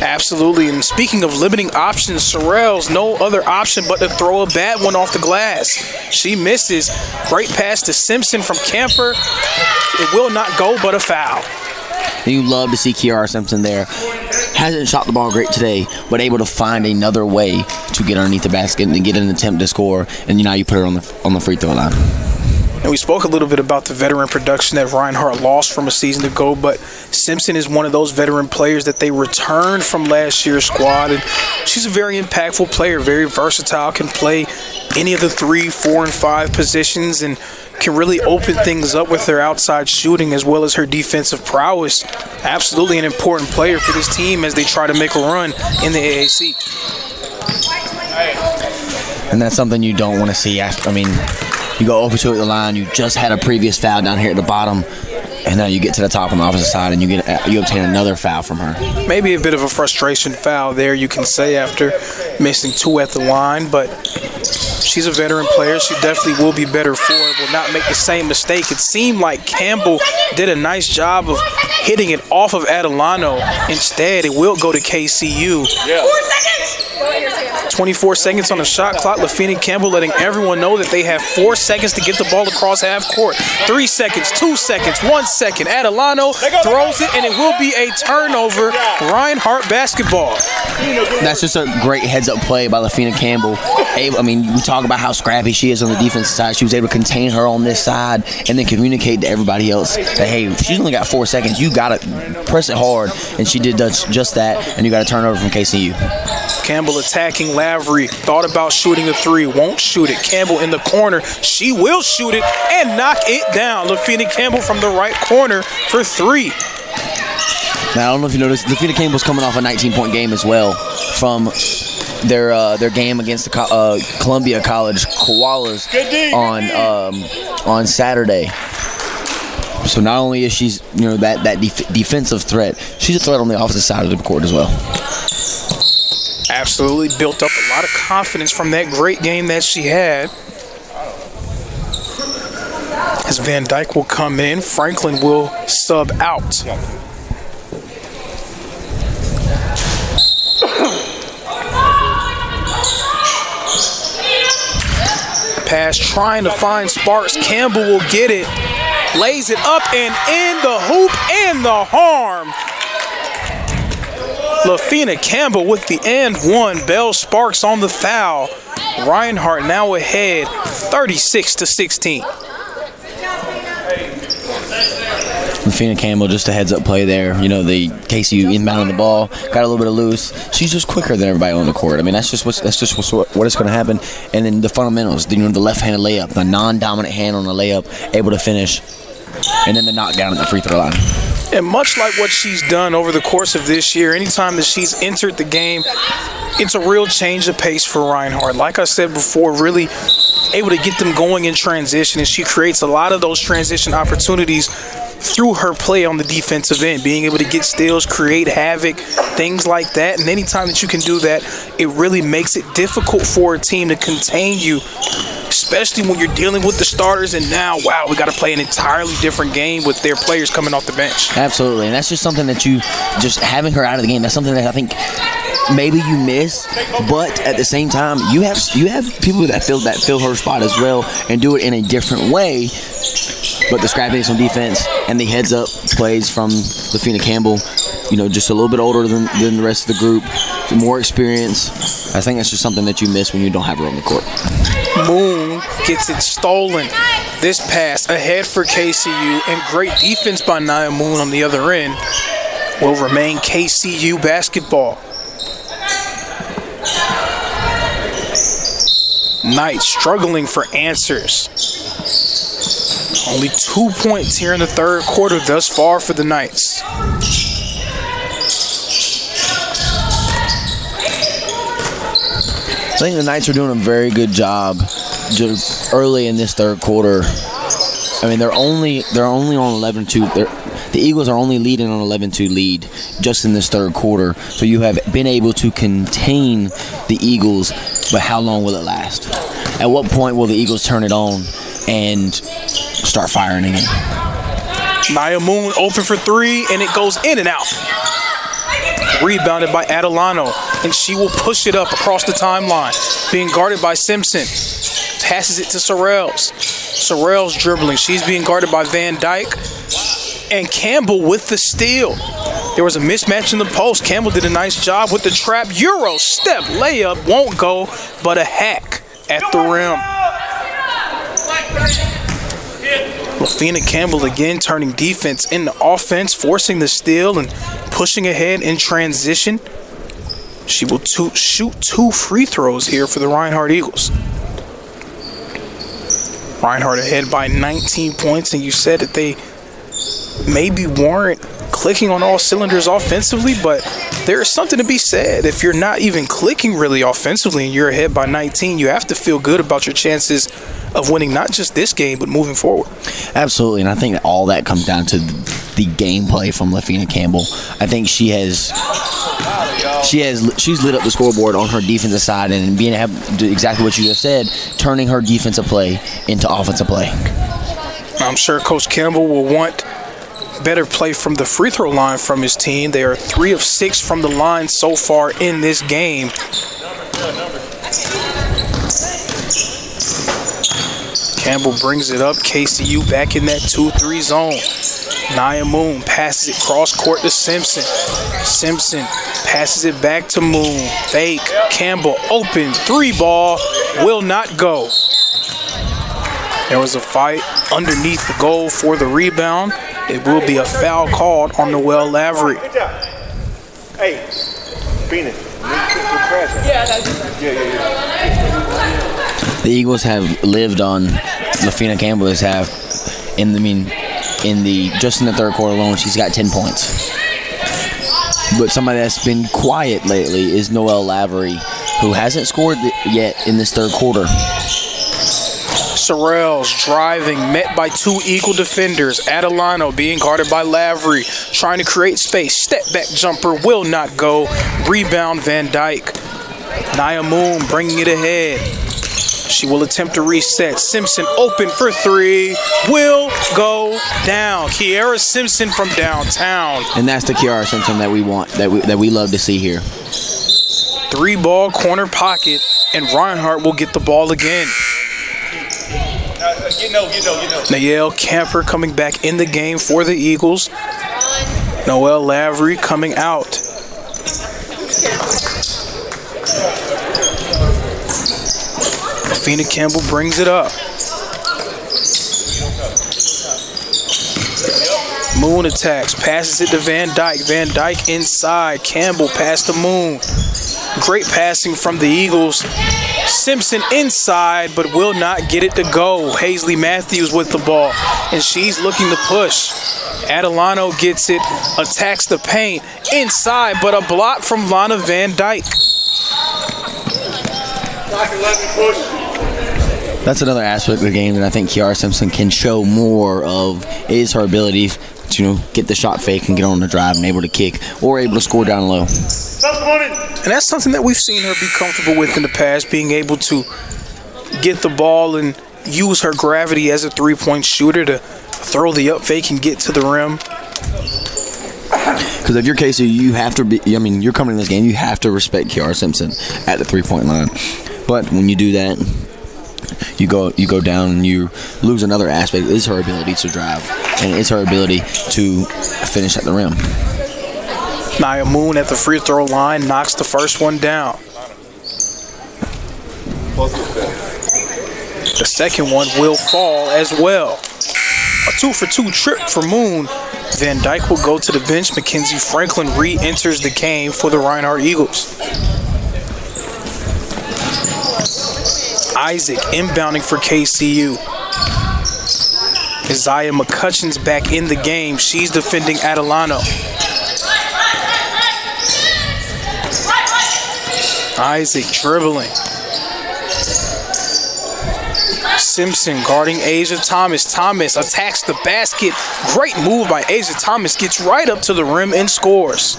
Absolutely. And speaking of limiting options, Sorrells, no other option but to throw a bad one off the glass. She misses. Great pass to Simpson from Camper. It will not go, but a foul. And you love to see Kiara Simpson there. Hasn't shot the ball great today, but able to find another way to get underneath the basket and get an attempt to score. And you put her on the free throw line. And we spoke a little bit about the veteran production that Reinhardt lost from a season ago, but Simpson is one of those veteran players that they returned from last year's squad. And she's a very impactful player, very versatile, can play any of the 3, 4, and 5 positions, and can really open things up with her outside shooting as well as her defensive prowess. Absolutely an important player for this team as they try to make a run in the AAC. And that's something you don't want to see after. You go over to the line, you just had a previous foul down here at the bottom, and now you get to the top on the opposite side and you obtain another foul from her. Maybe a bit of a frustration foul there, you can say, after missing 2 at the line, but she's a veteran player. She definitely will be better for it, will not make the same mistake. It seemed like Campbell did a nice job of hitting it off of Adelano. Instead, it will go to KCU. 24 seconds on the shot clock. Lafina Campbell letting everyone know that they have 4 seconds to get the ball across half court. 3 seconds, 2 seconds, 1 second. Adelano throws it, and it will be a turnover. Reinhardt basketball. That's just a great heads-up play by Lafina Campbell. We talk about how scrappy she is on the defensive side. She was able to contain her on this side and then communicate to everybody else that, hey, she's only got 4 seconds. You got to press it hard, and she did just that, and you got a turnover from KCU. Campbell attacking Lavery. Thought about shooting the 3. Won't shoot it. Campbell in the corner. She will shoot it and knock it down. Lafina Campbell from the right corner for 3. Now, I don't know if you noticed, Lafina Campbell's coming off a 19-point game as well from their game against the Columbia College Koalas on Saturday. So not only is she that defensive threat, she's a threat on the offensive side of the court as well. Absolutely built up a lot of confidence from that great game that she had. As Van Dyke will come in, Franklin will sub out. Pass trying to find Sparks. Campbell will get it. Lays it up and in the hoop and the harm. Lafina Campbell with the and 1. Bell Sparks on the foul. Reinhardt now ahead 36-16. Lafina Campbell, just a heads-up play there. The KCU inbounding the ball, got a little bit of loose. She's just quicker than everybody on the court. That's just what is going to happen. And then the fundamentals, the left-handed layup, the non-dominant hand on the layup, able to finish, and then the knockdown at the free throw line. And much like what she's done over the course of this year, anytime that she's entered the game, it's a real change of pace for Reinhardt. Like I said before, really able to get them going in transition, and she creates a lot of those transition opportunities through her play on the defensive end, being able to get steals, create havoc, things like that. And anytime that you can do that, it really makes it difficult for a team to contain you, especially when you're dealing with the starters. And now, wow, we got to play an entirely different game with their players coming off the bench. Absolutely, and that's just something that just having her out of the game, that's something that I think maybe you miss, but at the same time, you have people that fill her spot as well and do it in a different way. But the scrappiness on defense and the heads-up plays from Lafina Campbell, just a little bit older than the rest of the group, more experience. I think that's just something that you miss when you don't have her on the court. Moon gets it stolen. This pass ahead for KCU, and great defense by Nia Moon on the other end will remain KCU basketball. Knight struggling for answers. Only 2 points here in the third quarter thus far for the Knights. I think the Knights are doing a very good job early in this third quarter. I mean, they're only on 11-2. The Eagles are only leading on 11-2 lead just in this third quarter. So you have been able to contain the Eagles, but how long will it last? At what point will the Eagles turn it on and start firing again? Nia Moon open for three, and it goes in and out. Rebounded by Adelano, and she will push it up across the timeline. Being guarded by Simpson. Passes it to Sorrells. Sorrells dribbling. She's being guarded by Van Dyke. And Campbell with the steal. There was a mismatch in the post. Campbell did a nice job with the trap. Euro step layup won't go, but a hack at the rim. Lafina Campbell again turning defense into offense, forcing the steal and pushing ahead in transition. She will shoot 2 free throws here for the Reinhardt Eagles. Reinhardt ahead by 19 points, and you said that they maybe weren't clicking on all cylinders offensively, but there is something to be said. If you're not even clicking really offensively and you're ahead by 19, you have to feel good about your chances of winning not just this game, but moving forward. Absolutely, and I think that all that comes down to the gameplay from Lafina Campbell. I think she's lit up the scoreboard on her defensive side and being able to do exactly what you just said, turning her defensive play into offensive play. I'm sure Coach Campbell will want better play from the free throw line from his team. They are 3 of 6 from the line so far in this game. Campbell brings it up. KCU back in that 2-3 zone. Nia Moon passes it cross court to Simpson. Simpson passes it back to Moon. Fake. Campbell open. 3 ball. Will not go. There was a fight underneath the goal for the rebound. It will be a foul called on Noelle Lavery. Good job. Hey, Phoenix. The Eagles have lived on Lafina Campbell just in the third quarter alone, she's got 10 points. But somebody that's been quiet lately is Noelle Lavery, who hasn't scored yet in this third quarter. Sorrells driving, met by 2 Eagle defenders. Adelano being guarded by Lavery, trying to create space. Step back jumper will not go. Rebound Van Dyke. Nia Moon bringing it ahead. She will attempt to reset. Simpson open for 3. Will go down. Kiara Simpson from downtown. And that's the Kiara Simpson that we want, that we love to see here. 3-ball corner pocket, and Reinhardt will get the ball again. Nael Camper coming back in the game for the Eagles. Noelle Lavery coming out. Lafina Campbell brings it up. Moon attacks, passes it to Van Dyke. Van Dyke inside. Campbell pass to Moon. Great passing from the Eagles. Simpson inside, but will not get it to go. Hazley Matthews with the ball, and she's looking to push. Adelano gets it, attacks the paint, inside, but a block from Lana Van Dyke. That's another aspect of the game that I think Kiara Simpson can show more of, is her ability to get the shot fake and get on the drive and able to kick or able to score down low. And that's something that we've seen her be comfortable with in the past, being able to get the ball and use her gravity as a three-point shooter to throw the up fake and get to the rim. Because if you're Casey, you have to be, you're coming in this game, you have to respect Kiara Simpson at the three-point line. But when you do that, you go down and you lose another aspect. Is her ability to drive, and it's her ability to finish at the rim. Nia Moon at the free throw line knocks the first one down. The second one will fall as well. A 2-for-2 trip for Moon. Van Dyke will go to the bench. Mackenzie Franklin re-enters the game for the Reinhardt Eagles. Isaac inbounding for KCU. Isaiah McCutcheon's back in the game. She's defending Adelano. Isaac dribbling. Simpson guarding Asia Thomas. Thomas attacks the basket. Great move by Asia Thomas. Gets right up to the rim and scores.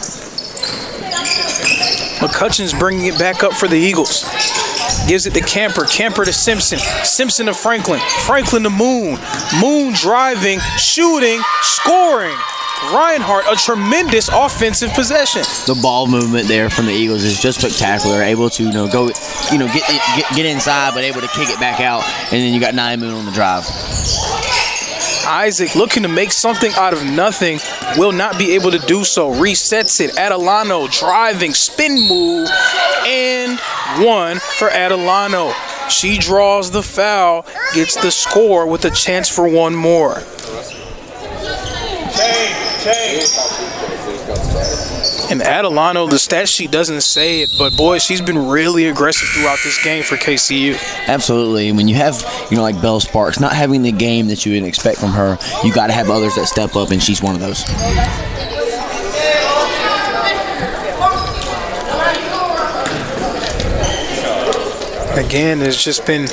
McCutcheon's bringing it back up for the Eagles. Gives it to Camper. Camper to Simpson. Simpson to Franklin. Franklin to Moon. Moon driving, shooting, scoring. Reinhardt, a tremendous offensive possession. The ball movement there from the Eagles is just spectacular. Able to go, get inside, but able to kick it back out, and then you got Nia Moon on the drive. Isaac looking to make something out of nothing, will not be able to do so. Resets it. Adelano driving, spin move, and one for Adelano. She draws the foul, gets the score with a chance for one more. And Adelano, the stat sheet doesn't say it, but boy, she's been really aggressive throughout this game for KCU. Absolutely. When you have, like Belle Sparks, not having the game that you would expect from her, you got to have others that step up, and she's one of those. Again, it's just been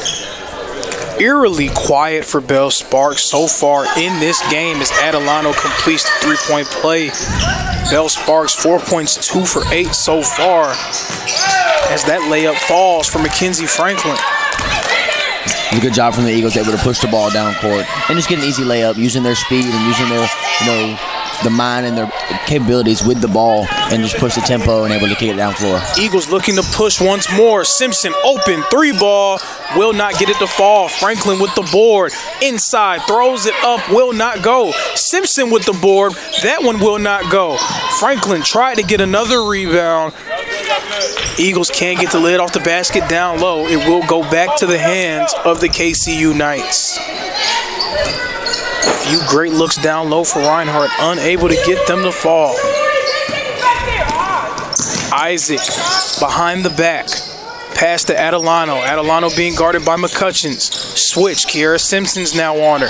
eerily quiet for Belle Sparks so far in this game as Adelano completes the three-point play. Belle Sparks 4 points, 2 for 8 so far as that layup falls for Mackenzie Franklin. It's a good job from the Eagles, able to push the ball down court and just get an easy layup, using their speed and using their, the mind and their capabilities with the ball, and just push the tempo and able to kick it down floor. Eagles looking to push once more. Simpson open, 3-ball, will not get it to fall. Franklin with the board, inside, throws it up, will not go. Simpson with the board, that one will not go. Franklin tried to get another rebound. Eagles can't get the lid off the basket down low. It will go back to the hands of the KCU Knights. A few great looks down low for Reinhardt, unable to get them to fall. Isaac behind the back. Pass to Adelano. Adelano being guarded by McCutcheons. Switch. Kiara Simpson's now on her.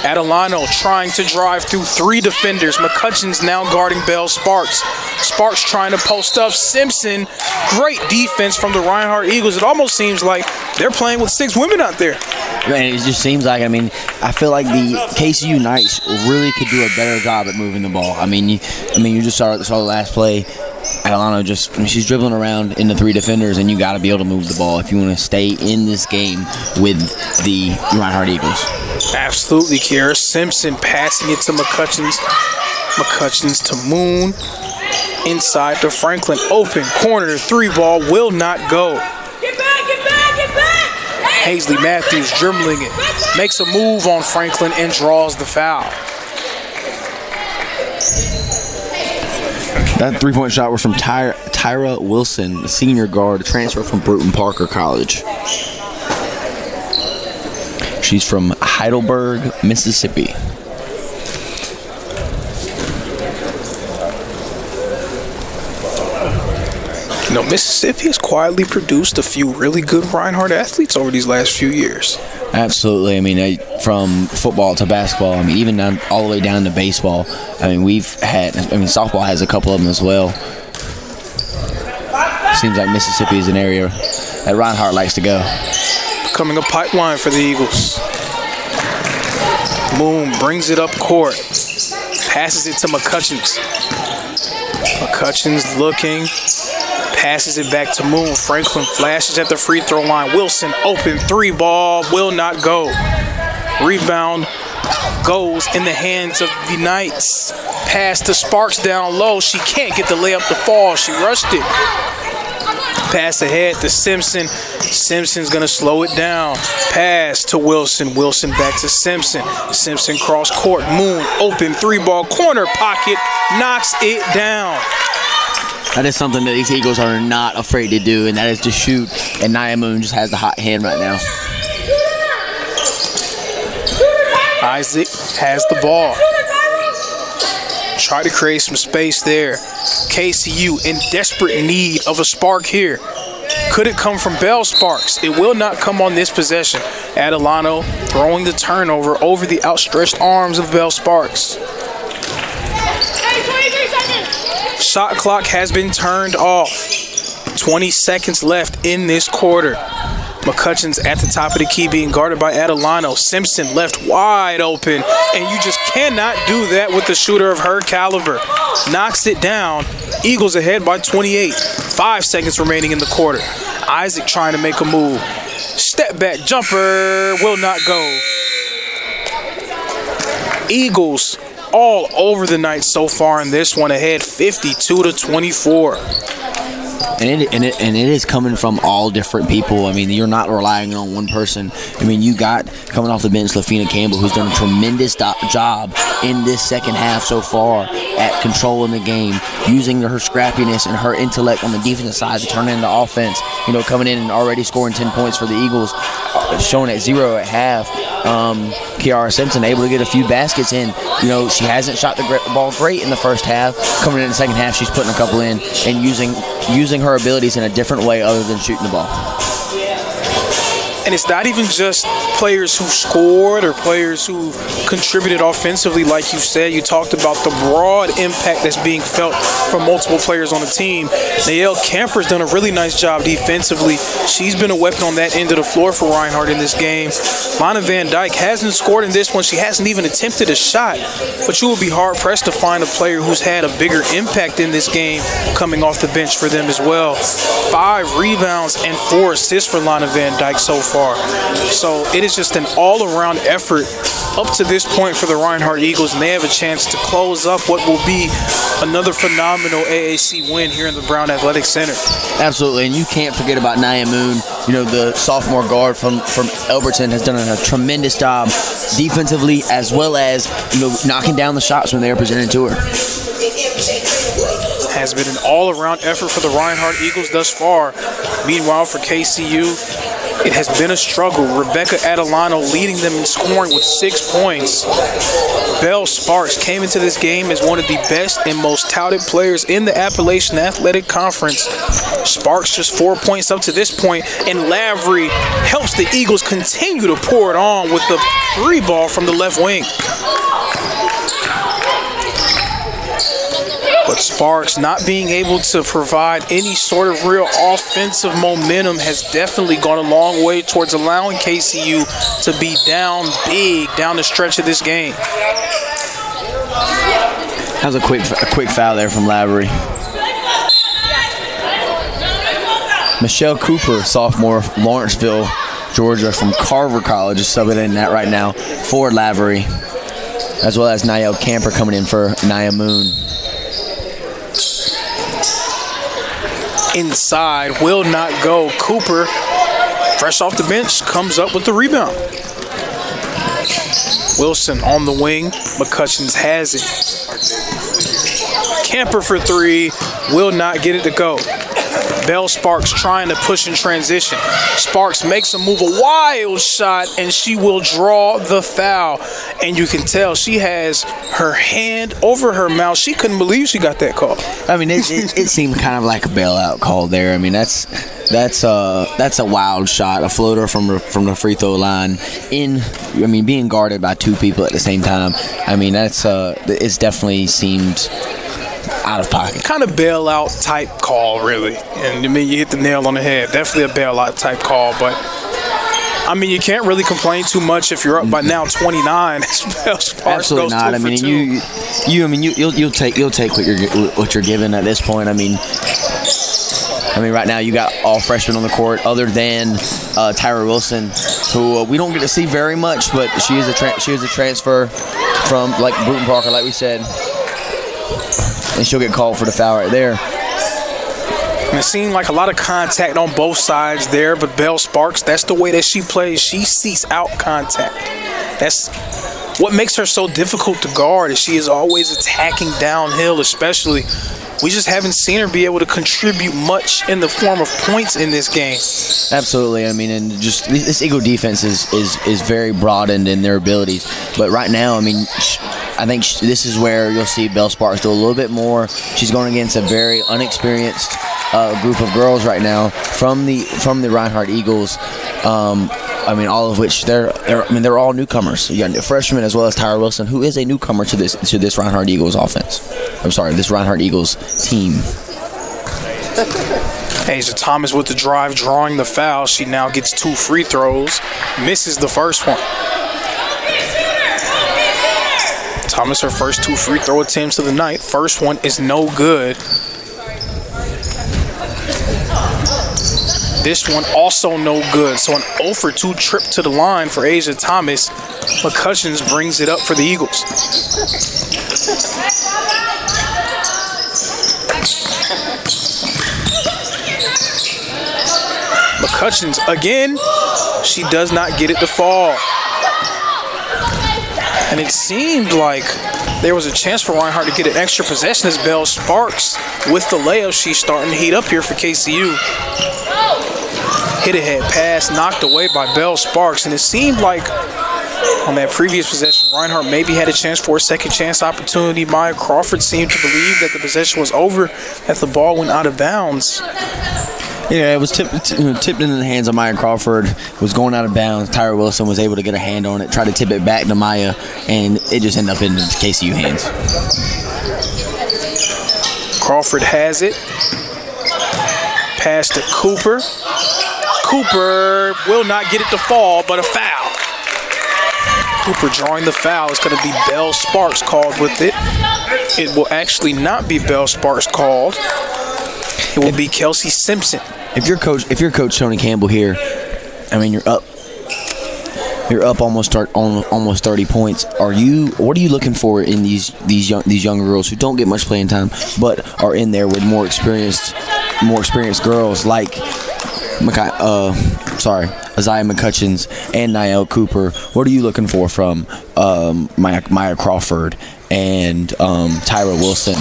Adelano trying to drive through 3 defenders. McCutcheons now guarding Belle Sparks. Sparks trying to post up. Simpson. Great defense from the Reinhardt Eagles. It almost seems like they're playing with 6 women out there. Man, it just seems like, I feel like the KCU Knights really could do a better job at moving the ball. You just saw the last play. Adelano she's dribbling around in the 3 defenders, and you got to be able to move the ball if you want to stay in this game with the Reinhardt Eagles. Absolutely, Kiara Simpson passing it to McCutcheons. McCutcheons to Moon. Inside to Franklin. Open corner, 3-ball, will not go. Get back, get back, get back! Hazley Matthews dribbling it. Makes a move on Franklin and draws the foul. That 3-point shot was from Tyra Wilson, the senior guard, transfer from Bruton Parker College. She's from Heidelberg, Mississippi. You know, Mississippi has quietly produced a few really good Reinhardt athletes over these last few years. Absolutely. I mean, from football to basketball, I mean, even down, all the way down to baseball. I mean, softball has a couple of them as well. Seems like Mississippi is an area that Reinhardt likes to go. Becoming a pipeline for the Eagles. Moon brings it up court. Passes it to McCutcheons. McCutcheons looking. Passes it back to Moon. Franklin flashes at the free throw line. Wilson open three ball. Will not go. Rebound goes in the hands of the Knights. Pass to Sparks down low. She can't get the layup to fall. She rushed it. Pass ahead to Simpson. Simpson's going to slow it down. Pass to Wilson. Wilson back to Simpson. Simpson cross court. Moon open three ball corner pocket. Knocks it down. That is something that these Eagles are not afraid to do, and that is to shoot. And Nia Moon just has the hot hand right now. Isaac has the ball. Try to create some space there. KCU in desperate need of a spark here. Could it come from Bell Sparks? It will not come on this possession. Adelano throwing the turnover over the outstretched arms of Bell Sparks. Shot clock has been turned off. 20 seconds left in this quarter. McCutcheons at the top of the key being guarded by Adelano. Simpson left wide open, and you just cannot do that with a shooter of her caliber. Knocks it down. Eagles ahead by 28. 5 seconds remaining in the quarter. Isaac trying to make a move. Step back jumper will not go. Eagles all over the Knights so far in this one, ahead 52-24. And it is coming from all different people. I mean, you're not relying on one person. I mean, you got coming off the bench LaFina Campbell, who's done a tremendous job in this second half so far at controlling the game, using her scrappiness and her intellect on the defensive side to turn it into offense. You know, coming in and already scoring 10 points for the Eagles, showing at 0 at half. Kiara Simpson able to get a few baskets in. You know, she hasn't shot the ball great in the first half. Coming in the second half, she's putting a couple in and using her abilities in a different way other than shooting the ball. And it's not even just players who scored or players who contributed offensively, like you said. You talked about the broad impact that's being felt from multiple players on the team. Naelle Camper's done a really nice job defensively. She's been a weapon on that end of the floor for Reinhardt in this game. Lana Van Dyke hasn't scored in this one. She hasn't even attempted a shot. But you will be hard-pressed to find a player who's had a bigger impact in this game coming off the bench for them as well. 5 rebounds and 4 assists for Lana Van Dyke so far. So it is just an all-around effort up to this point for the Reinhardt Eagles, and they have a chance to close up what will be another phenomenal AAC win here in the Brown Athletic Center. Absolutely, and you can't forget about Nia Moon. You know, the sophomore guard from Elberton has done a tremendous job defensively, as well as, you know, knocking down the shots when they are presented to her. Has been an all-around effort for the Reinhardt Eagles thus far. Meanwhile, for KCU, it has been a struggle. Rebecca Adelano leading them in scoring with 6 points. Bell Sparks came into this game as one of the best and most touted players in the Appalachian Athletic Conference. Sparks just 4 points up to this point, and Lavery helps the Eagles continue to pour it on with the 3 ball from the left wing. But Sparks not being able to provide any sort of real offensive momentum has definitely gone a long way towards allowing KCU to be down big down the stretch of this game. That was a quick foul there from Lavery. Michelle Cooper, sophomore, Lawrenceville, Georgia, from Carver College, is subbing in that right now for Lavery, as well as Naelle Camper coming in for Nia Moon. Inside, will not go. Cooper, fresh off the bench, comes up with the rebound. Wilson on the wing. McCutcheons has it. Camper for 3, will not get it to go. Bell Sparks trying to push in transition. Sparks makes a move, a wild shot, and she will draw the foul. And you can tell she has her hand over her mouth. She couldn't believe she got that call. I mean, it seemed kind of like a bailout call there. I mean, that's a wild shot, a floater from the free throw line being guarded by two people at the same time. I mean, it's definitely seemed out of pocket. Kind of bailout type call, really. And I mean, you hit the nail on the head. Definitely a bailout type call, but I mean, you can't really complain too much if you're up by now 29. Absolutely not. I mean, you'll take what you're given at this point. I mean, right now you got all freshmen on the court, other than Tyra Wilson, who we don't get to see very much, but she is a transfer from like Bruton Parker, like we said, and she'll get called for the foul right there. And it seemed like a lot of contact on both sides there, but Bell Sparks, that's the way that she plays. She seeks out contact. That's what makes her so difficult to guard, is she is always attacking downhill, especially. We just haven't seen her be able to contribute much in the form of points in this game. Absolutely. I mean, and just this Eagle defense is very broadened in their abilities. But right now, I mean, I think this is where you'll see Bell Sparks do a little bit more. She's going against a very unexperienced group of girls right now from the Reinhardt Eagles. I mean, all of which they're all newcomers. You got a freshman as well as Tyra Wilson, who is a newcomer to this Reinhardt Eagles offense. I'm sorry, this Reinhardt Eagles team. Asia Thomas with the drive, drawing the foul. She now gets 2 free throws, misses the first one. Thomas, her first 2 free throw attempts of the night. First one is no good. This one also no good. So an 0 for 2 trip to the line for Asia Thomas. McCutcheons brings it up for the Eagles. McCutcheons again. She does not get it to fall. And it seemed like there was a chance for Reinhardt to get an extra possession as Bell Sparks with the layup. She's starting to heat up here for KCU. Hit ahead pass knocked away by Bell Sparks, and it seemed like on that previous possession, Reinhardt maybe had a chance for a second chance opportunity. Maya Crawford seemed to believe that the possession was over, that the ball went out of bounds. Yeah, it was tipped into the hands of Maya Crawford. It was going out of bounds. Tyra Wilson was able to get a hand on it, try to tip it back to Maya, and it just ended up in the KCU hands. Crawford has it. Pass to Cooper. Cooper will not get it to fall, but a foul. Cooper drawing the foul. It's going to be Bell Sparks called with it. It will actually not be Bell Sparks called. It will be Kelsey Simpson. If you're Coach Tony Campbell here, I mean, you're up almost 30 points. What are you looking for in these young girls who don't get much playing time, but are in there with more experienced girls like Isaiah McCutcheons and Niall Cooper? What are you looking for from Maya Crawford and Tyra Wilson,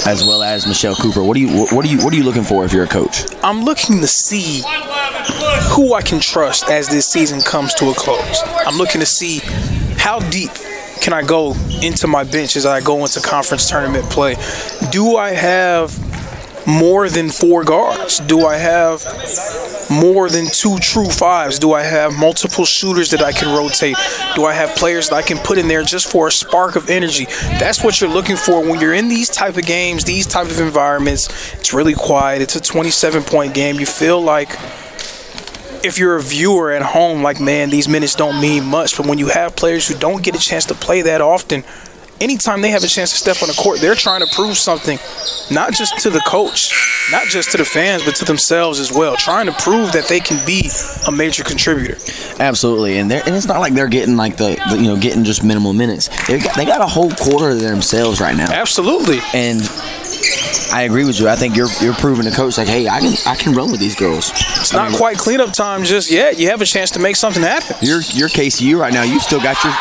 as well as Michelle Cooper? What are you looking for if you're a coach? I'm looking to see who I can trust as this season comes to a close. I'm looking to see how deep can I go into my bench as I go into conference tournament play. Do I have more than 4 guards? Do I have more than 2 true 5s? Do I have multiple shooters that I can rotate? Do I have players that I can put in there just for a spark of energy? That's what you're looking for when you're in these type of games, these type of environments. It's really quiet. It's a 27-point game. You feel like, if you're a viewer at home, like, man, these minutes don't mean much. But when you have players who don't get a chance to play that often, anytime they have a chance to step on the court, they're trying to prove something, not just to the coach, not just to the fans, but to themselves as well, trying to prove that they can be a major contributor. Absolutely, and it's not like they're getting like getting just minimal minutes. They got a whole quarter to themselves right now. Absolutely, and I agree with you. I think you're proving to coach, like, hey, I can run with these girls. It's not quite cleanup time just yet. You have a chance to make something happen. You're KCU right now. You still got your.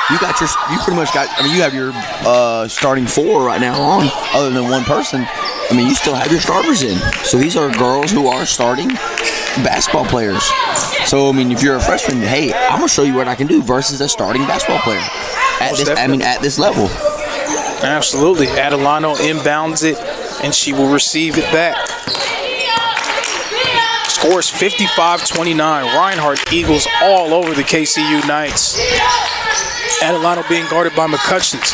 You pretty much got. I mean, you have your starting 4 right now on, other than one person, I mean, you still have your starters in. So these are girls who are starting basketball players. So, I mean, if you're a freshman, hey, I'm going to show you what I can do versus a starting basketball player at this level. Absolutely. Adelano inbounds it, and she will receive it back. Scores 55-29. Reinhardt Eagles all over the KCU Knights. Adelano being guarded by McCutcheons.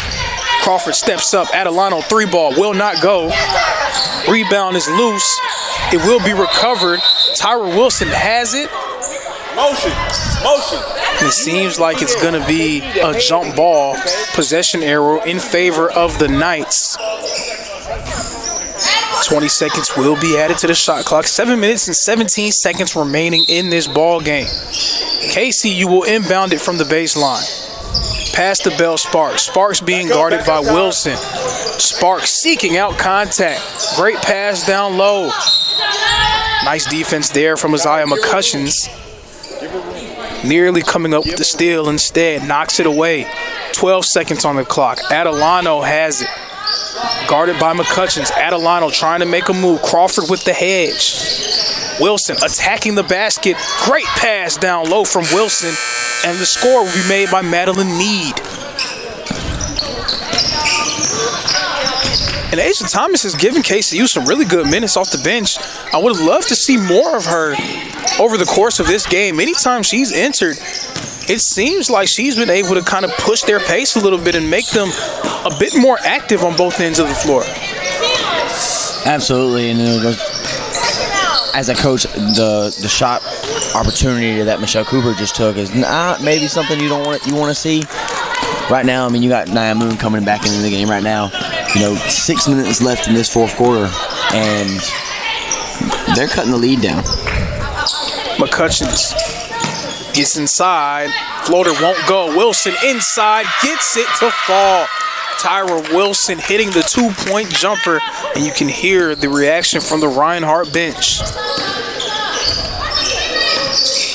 Crawford steps up. Adelano 3-ball will not go. Rebound is loose. It will be recovered. Tyra Wilson has it. Motion. It seems like it's going to be a jump ball possession arrow in favor of the Knights. 20 seconds will be added to the shot clock. 7 minutes and 17 seconds remaining in this ball game. KCU will inbound it from the baseline. Pass to Bell Sparks. Sparks being guarded by Wilson. Sparks seeking out contact. Great pass down low. Nice defense there from Isaiah McCutcheons. Nearly coming up with the steal instead. Knocks it away. 12 seconds on the clock. Adelano has it. Guarded by McCutcheons. Adelano trying to make a move. Crawford with the hedge. Wilson attacking the basket. Great pass down low from Wilson. And the score will be made by Madeline Mead. And Asia Thomas has given KCU some really good minutes off the bench. I would love to see more of her over the course of this game. Anytime she's entered, it seems like she's been able to kind of push their pace a little bit and make them a bit more active on both ends of the floor. Absolutely. And as a coach, the shot opportunity that Michelle Cooper just took is not maybe something you want to see right now. I mean, you got Nia Moon coming back into the game right now. 6 minutes left in this fourth quarter, and they're cutting the lead down. McCutcheons gets inside. Floater won't go. Wilson inside, gets it to fall. Tyra Wilson hitting the 2-point jumper, and you can hear the reaction from the Reinhardt bench.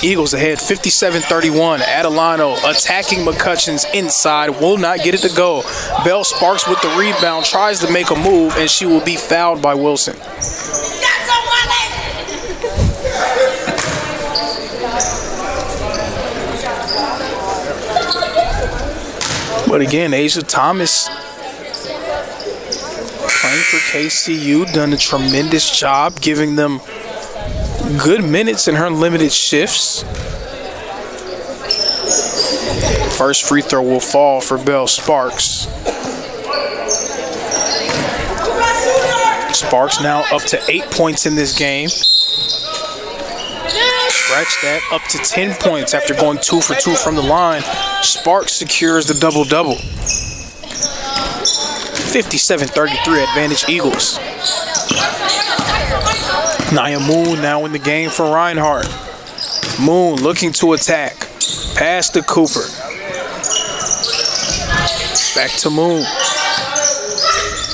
Eagles ahead 57-31. Adelano attacking McCutcheons inside. Will not get it to go. Bell Sparks with the rebound. Tries to make a move, and she will be fouled by Wilson. But again, Asia Thomas playing for KCU, done a tremendous job giving them good minutes in her limited shifts. First free throw will fall for Bell Sparks. Sparks now up to 8 points in this game. Scratch that, up to 10 points after going 2 for 2 from the line. Sparks secures the double-double. 57-33 advantage Eagles. Nia Moon now in the game for Reinhardt. Moon looking to attack. Pass to Cooper. Back to Moon.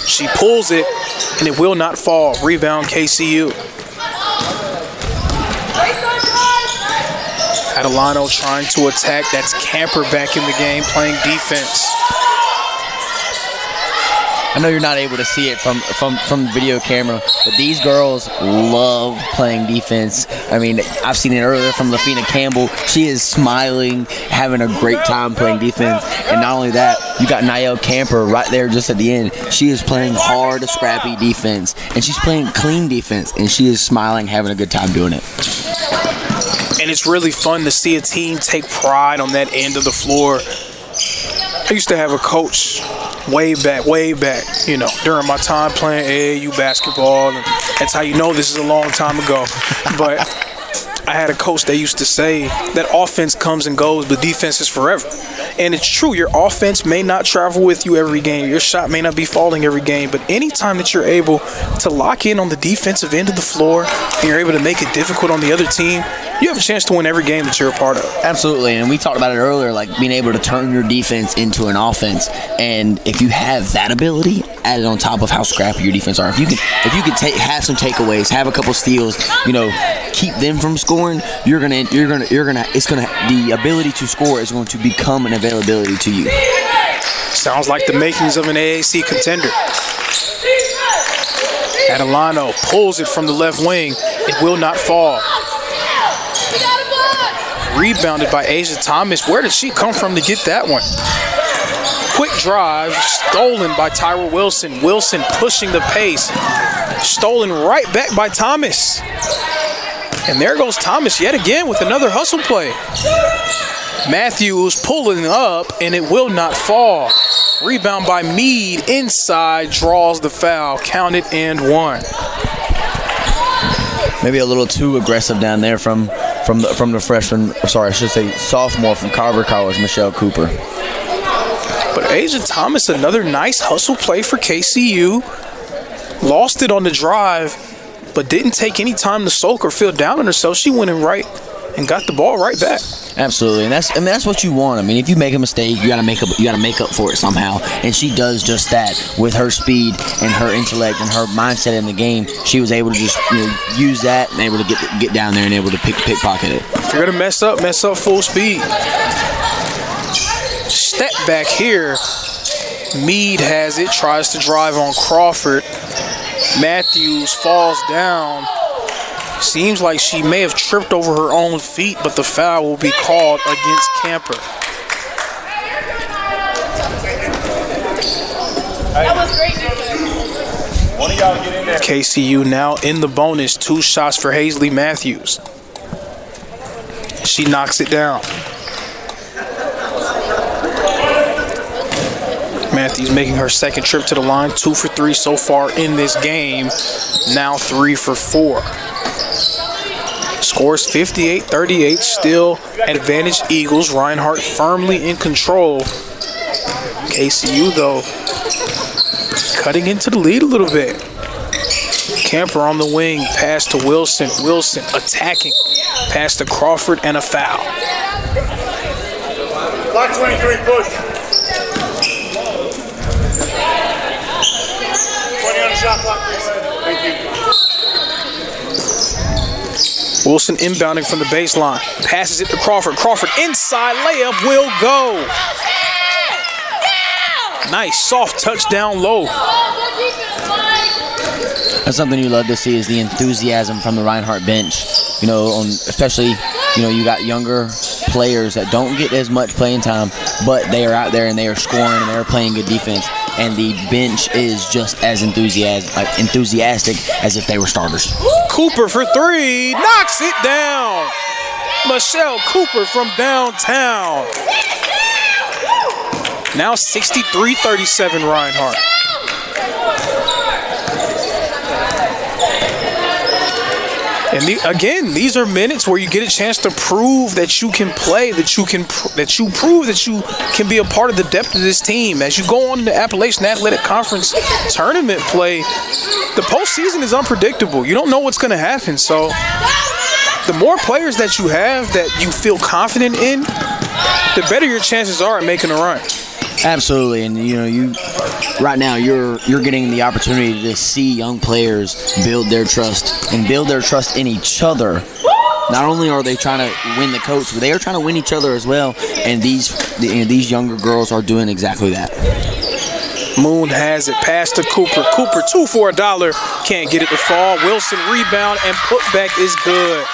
She pulls it, and it will not fall. Rebound KCU. Adelano trying to attack. That's Camper back in the game playing defense. I know you're not able to see it from the video camera, but these girls love playing defense. I mean, I've seen it earlier from Lafina Campbell. She is smiling, having a great time playing defense. And not only that, you got Niall Camper right there just at the end. She is playing hard, scrappy defense, and she's playing clean defense, and she is smiling, having a good time doing it. And it's really fun to see a team take pride on that end of the floor. I used to have a coach way back, during my time playing AAU basketball. And that's how you know this is a long time ago. But I had a coach that used to say that offense comes and goes, but defense is forever. And it's true, your offense may not travel with you every game. Your shot may not be falling every game. But anytime that you're able to lock in on the defensive end of the floor and you're able to make it difficult on the other team, you have a chance to win every game that you're a part of. Absolutely, and we talked about it earlier, like being able to turn your defense into an offense. And if you have that ability, added on top of how scrappy your defense are, if you can have some takeaways, have a couple steals, keep them from scoring, the ability to score is going to become an availability to you. Sounds like the makings of an AAC contender. Adelano pulls it from the left wing. It will not fall. Rebounded by Asia Thomas. Where did she come from to get that one? Quick drive, stolen by Tyra Wilson. Wilson pushing the pace. Stolen right back by Thomas. And there goes Thomas yet again with another hustle play. Matthews pulling up, and it will not fall. Rebound by Meade inside, draws the foul. Counted and one. Maybe a little too aggressive down there from the freshman, sorry, I should say sophomore from Carver College, Michelle Cooper. But Asia Thomas, another nice hustle play for KCU. Lost it on the drive, but didn't take any time to soak or feel down on herself. She went in right and got the ball right back. Absolutely, and that's what you want. I mean, if you make a mistake, you gotta make up for it somehow. And she does just that with her speed and her intellect and her mindset in the game. She was able to just use that and able to get down there and able to pickpocket it. If you're gonna mess up full speed. Step back here. Meade has it, tries to drive on Crawford. Matthews falls down. Seems like she may have tripped over her own feet, but the foul will be called against Camper. That was great. One of y'all get in there. KCU now in the bonus. 2 shots for Hazley Matthews. She knocks it down. Matthews making her second trip to the line. 2 for 3 so far in this game. Now 3 for 4. Scores 58-38, still advantage Eagles. Reinhardt firmly in control. KCU, though, cutting into the lead a little bit. Camper on the wing, pass to Wilson. Wilson attacking, pass to Crawford, and a foul. Clock 23, push. 20 on the shot clock, please. Thank you. Wilson inbounding from the baseline. Passes it to Crawford. Crawford inside layup will go. Nice soft touchdown low. That's something you love to see, is the enthusiasm from the Reinhardt bench. Especially, you got younger players that don't get as much playing time, but they are out there and they are scoring and they're playing good defense. And the bench is just as enthusiastic as if they were starters. Cooper for 3, knocks it down. Michelle Cooper from downtown. Now 63-37 Reinhardt. And these are minutes where you get a chance to prove that you can play, that you prove that you can be a part of the depth of this team. As you go on to the Appalachian Athletic Conference tournament play, the postseason is unpredictable. You don't know what's going to happen. So the more players that you have that you feel confident in, the better your chances are at making a run. Absolutely, and you right now you're getting the opportunity to see young players build their trust in each other. Not only are they trying to win the coach, but they are trying to win each other as well. And these younger girls are doing exactly that. Moon has it, pass to Cooper. Cooper 2 for $1, can't get it to fall. Wilson rebound and putback is good.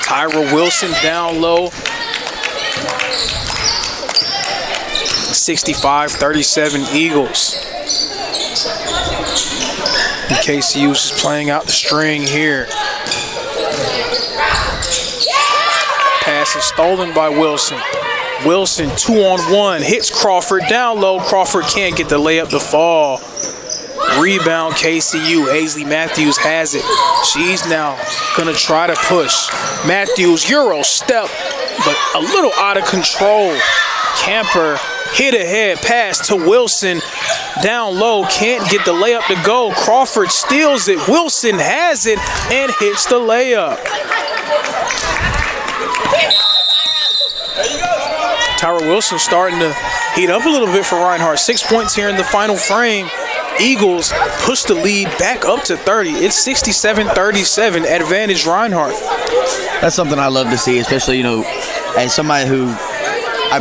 Tyra Wilson down low. 65-37 Eagles. And KCU's just playing out the string here. Pass is stolen by Wilson. Wilson 2-on-1, hits Crawford down low. Crawford can't get the layup to fall. Rebound KCU. Hazley Matthews has it. She's now gonna try to push. Matthews Euro step, but a little out of control. Camper hit ahead, pass to Wilson. Down low, can't get the layup to go. Crawford steals it. Wilson has it and hits the layup. Tyra Wilson starting to heat up a little bit for Reinhardt. 6 points here in the final frame. Eagles push the lead back up to 30. It's 67-37, advantage Reinhardt. That's something I love to see, especially, as somebody who I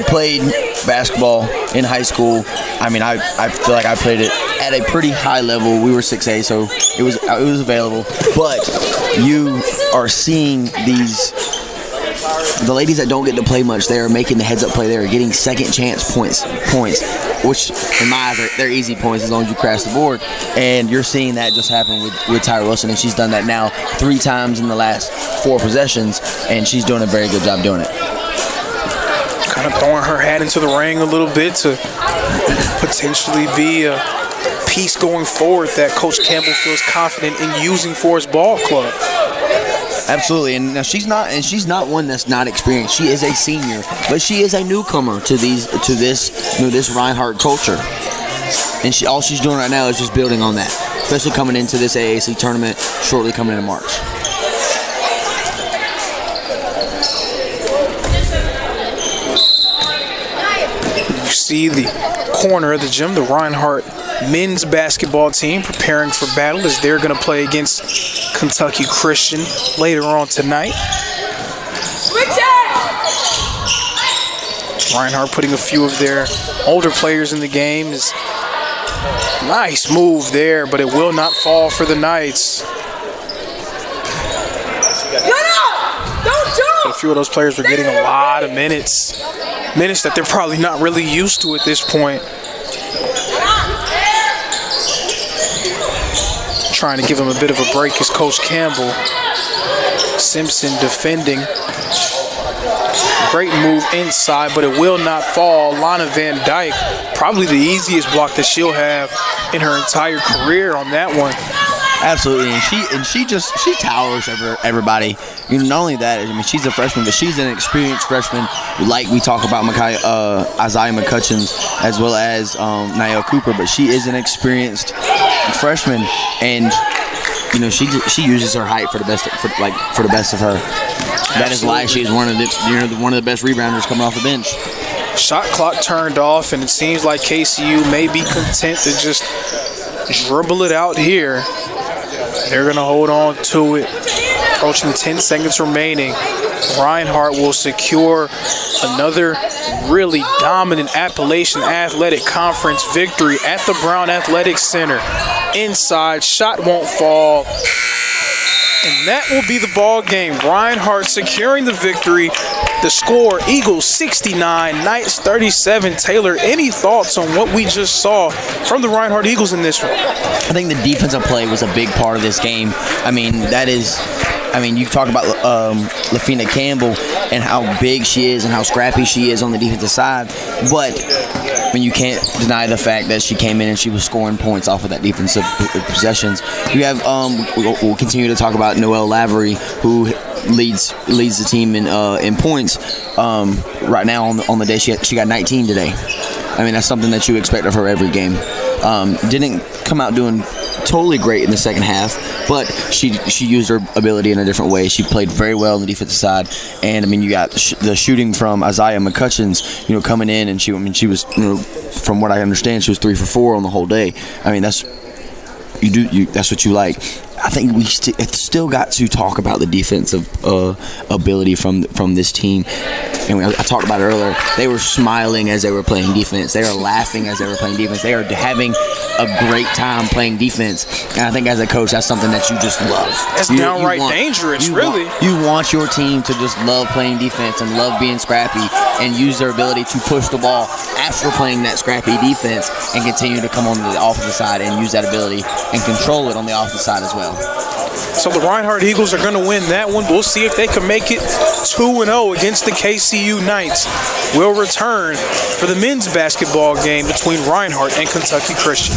played basketball in high school. I mean, I feel like I played it at a pretty high level. We were 6A, so it was available. But you are seeing the ladies that don't get to play much, they are making the heads-up play. They are getting second chance points, which in my eyes they're easy points as long as you crash the board. And you're seeing that just happen with Tyra Wilson, and she's done that now 3 times in the last 4 possessions, and she's doing a very good job doing it. Kind of throwing her hat into the ring a little bit to potentially be a piece going forward that Coach Campbell feels confident in using for his ball club. Absolutely, and now she's not one that's not experienced. She is a senior, but she is a newcomer to this Reinhardt culture, and all she's doing right now is just building on that, especially coming into this AAC tournament shortly coming into March. You see the corner of the gym, the Reinhardt men's basketball team preparing for battle as they're going to play against Kentucky Christian later on tonight. Reinhardt putting a few of their older players in the game. Nice move there, but it will not fall for the Knights. But a few of those players were getting a lot of minutes that they're probably not really used to at this point. Trying to give him a bit of a break is Coach Campbell. Simpson defending. Great move inside, but it will not fall. Lana Van Dyke, probably the easiest block that she'll have in her entire career on that one. Absolutely, and she towers over everybody. You know, not only that, I mean, she's a freshman, but she's an experienced freshman. Like we talk about Isaiah McCutcheons as well as Niall Cooper, but she is an experienced freshman, and you know she uses her height for the best of her. That is why she is one of the best rebounders coming off the bench. Shot clock turned off, and it seems like KCU may be content to just dribble it out here. They're going to hold on to it. Approaching 10 seconds remaining. Reinhardt will secure another really dominant Appalachian Athletic Conference victory at the Brown Athletic Center. Inside, shot won't fall. And that will be the ball game. Reinhardt securing the victory. The score, Eagles 69, Knights 37. Taylor, any thoughts on what we just saw from the Reinhardt Eagles in this one? I think the defensive play was a big part of this game. You talk about LaFina Campbell and how big she is and how scrappy she is on the defensive side, but you can't deny the fact that she came in and she was scoring points off of that defensive possessions. You have we'll continue to talk about Noelle Lavery, who leads the team in points. Right now on the day she got 19 today. I mean, that's something that you expect of her every game. Didn't come out doing totally great in the second half, but she used her ability in a different way. She played very well on the defensive side, and I mean, you got the shooting from Isaiah McCutcheons, coming in, and she was, from what I understand, she was 3 for 4 on the whole day. I mean, that's what you like. I think we still got to talk about the defensive ability from this team. And I talked about it earlier. They were smiling as they were playing defense. They were laughing as they were playing defense. They are having a great time playing defense. And I think as a coach, that's something that you just love. That's downright dangerous, really. You want your team to just love playing defense and love being scrappy and use their ability to push the ball after playing that scrappy defense and continue to come on the offensive side and use that ability and control it on the offensive side as well. So the Reinhardt Eagles are going to win that one. We'll see if they can make it 2-0 against the KCU Knights. We'll return for the men's basketball game between Reinhardt and Kentucky Christian.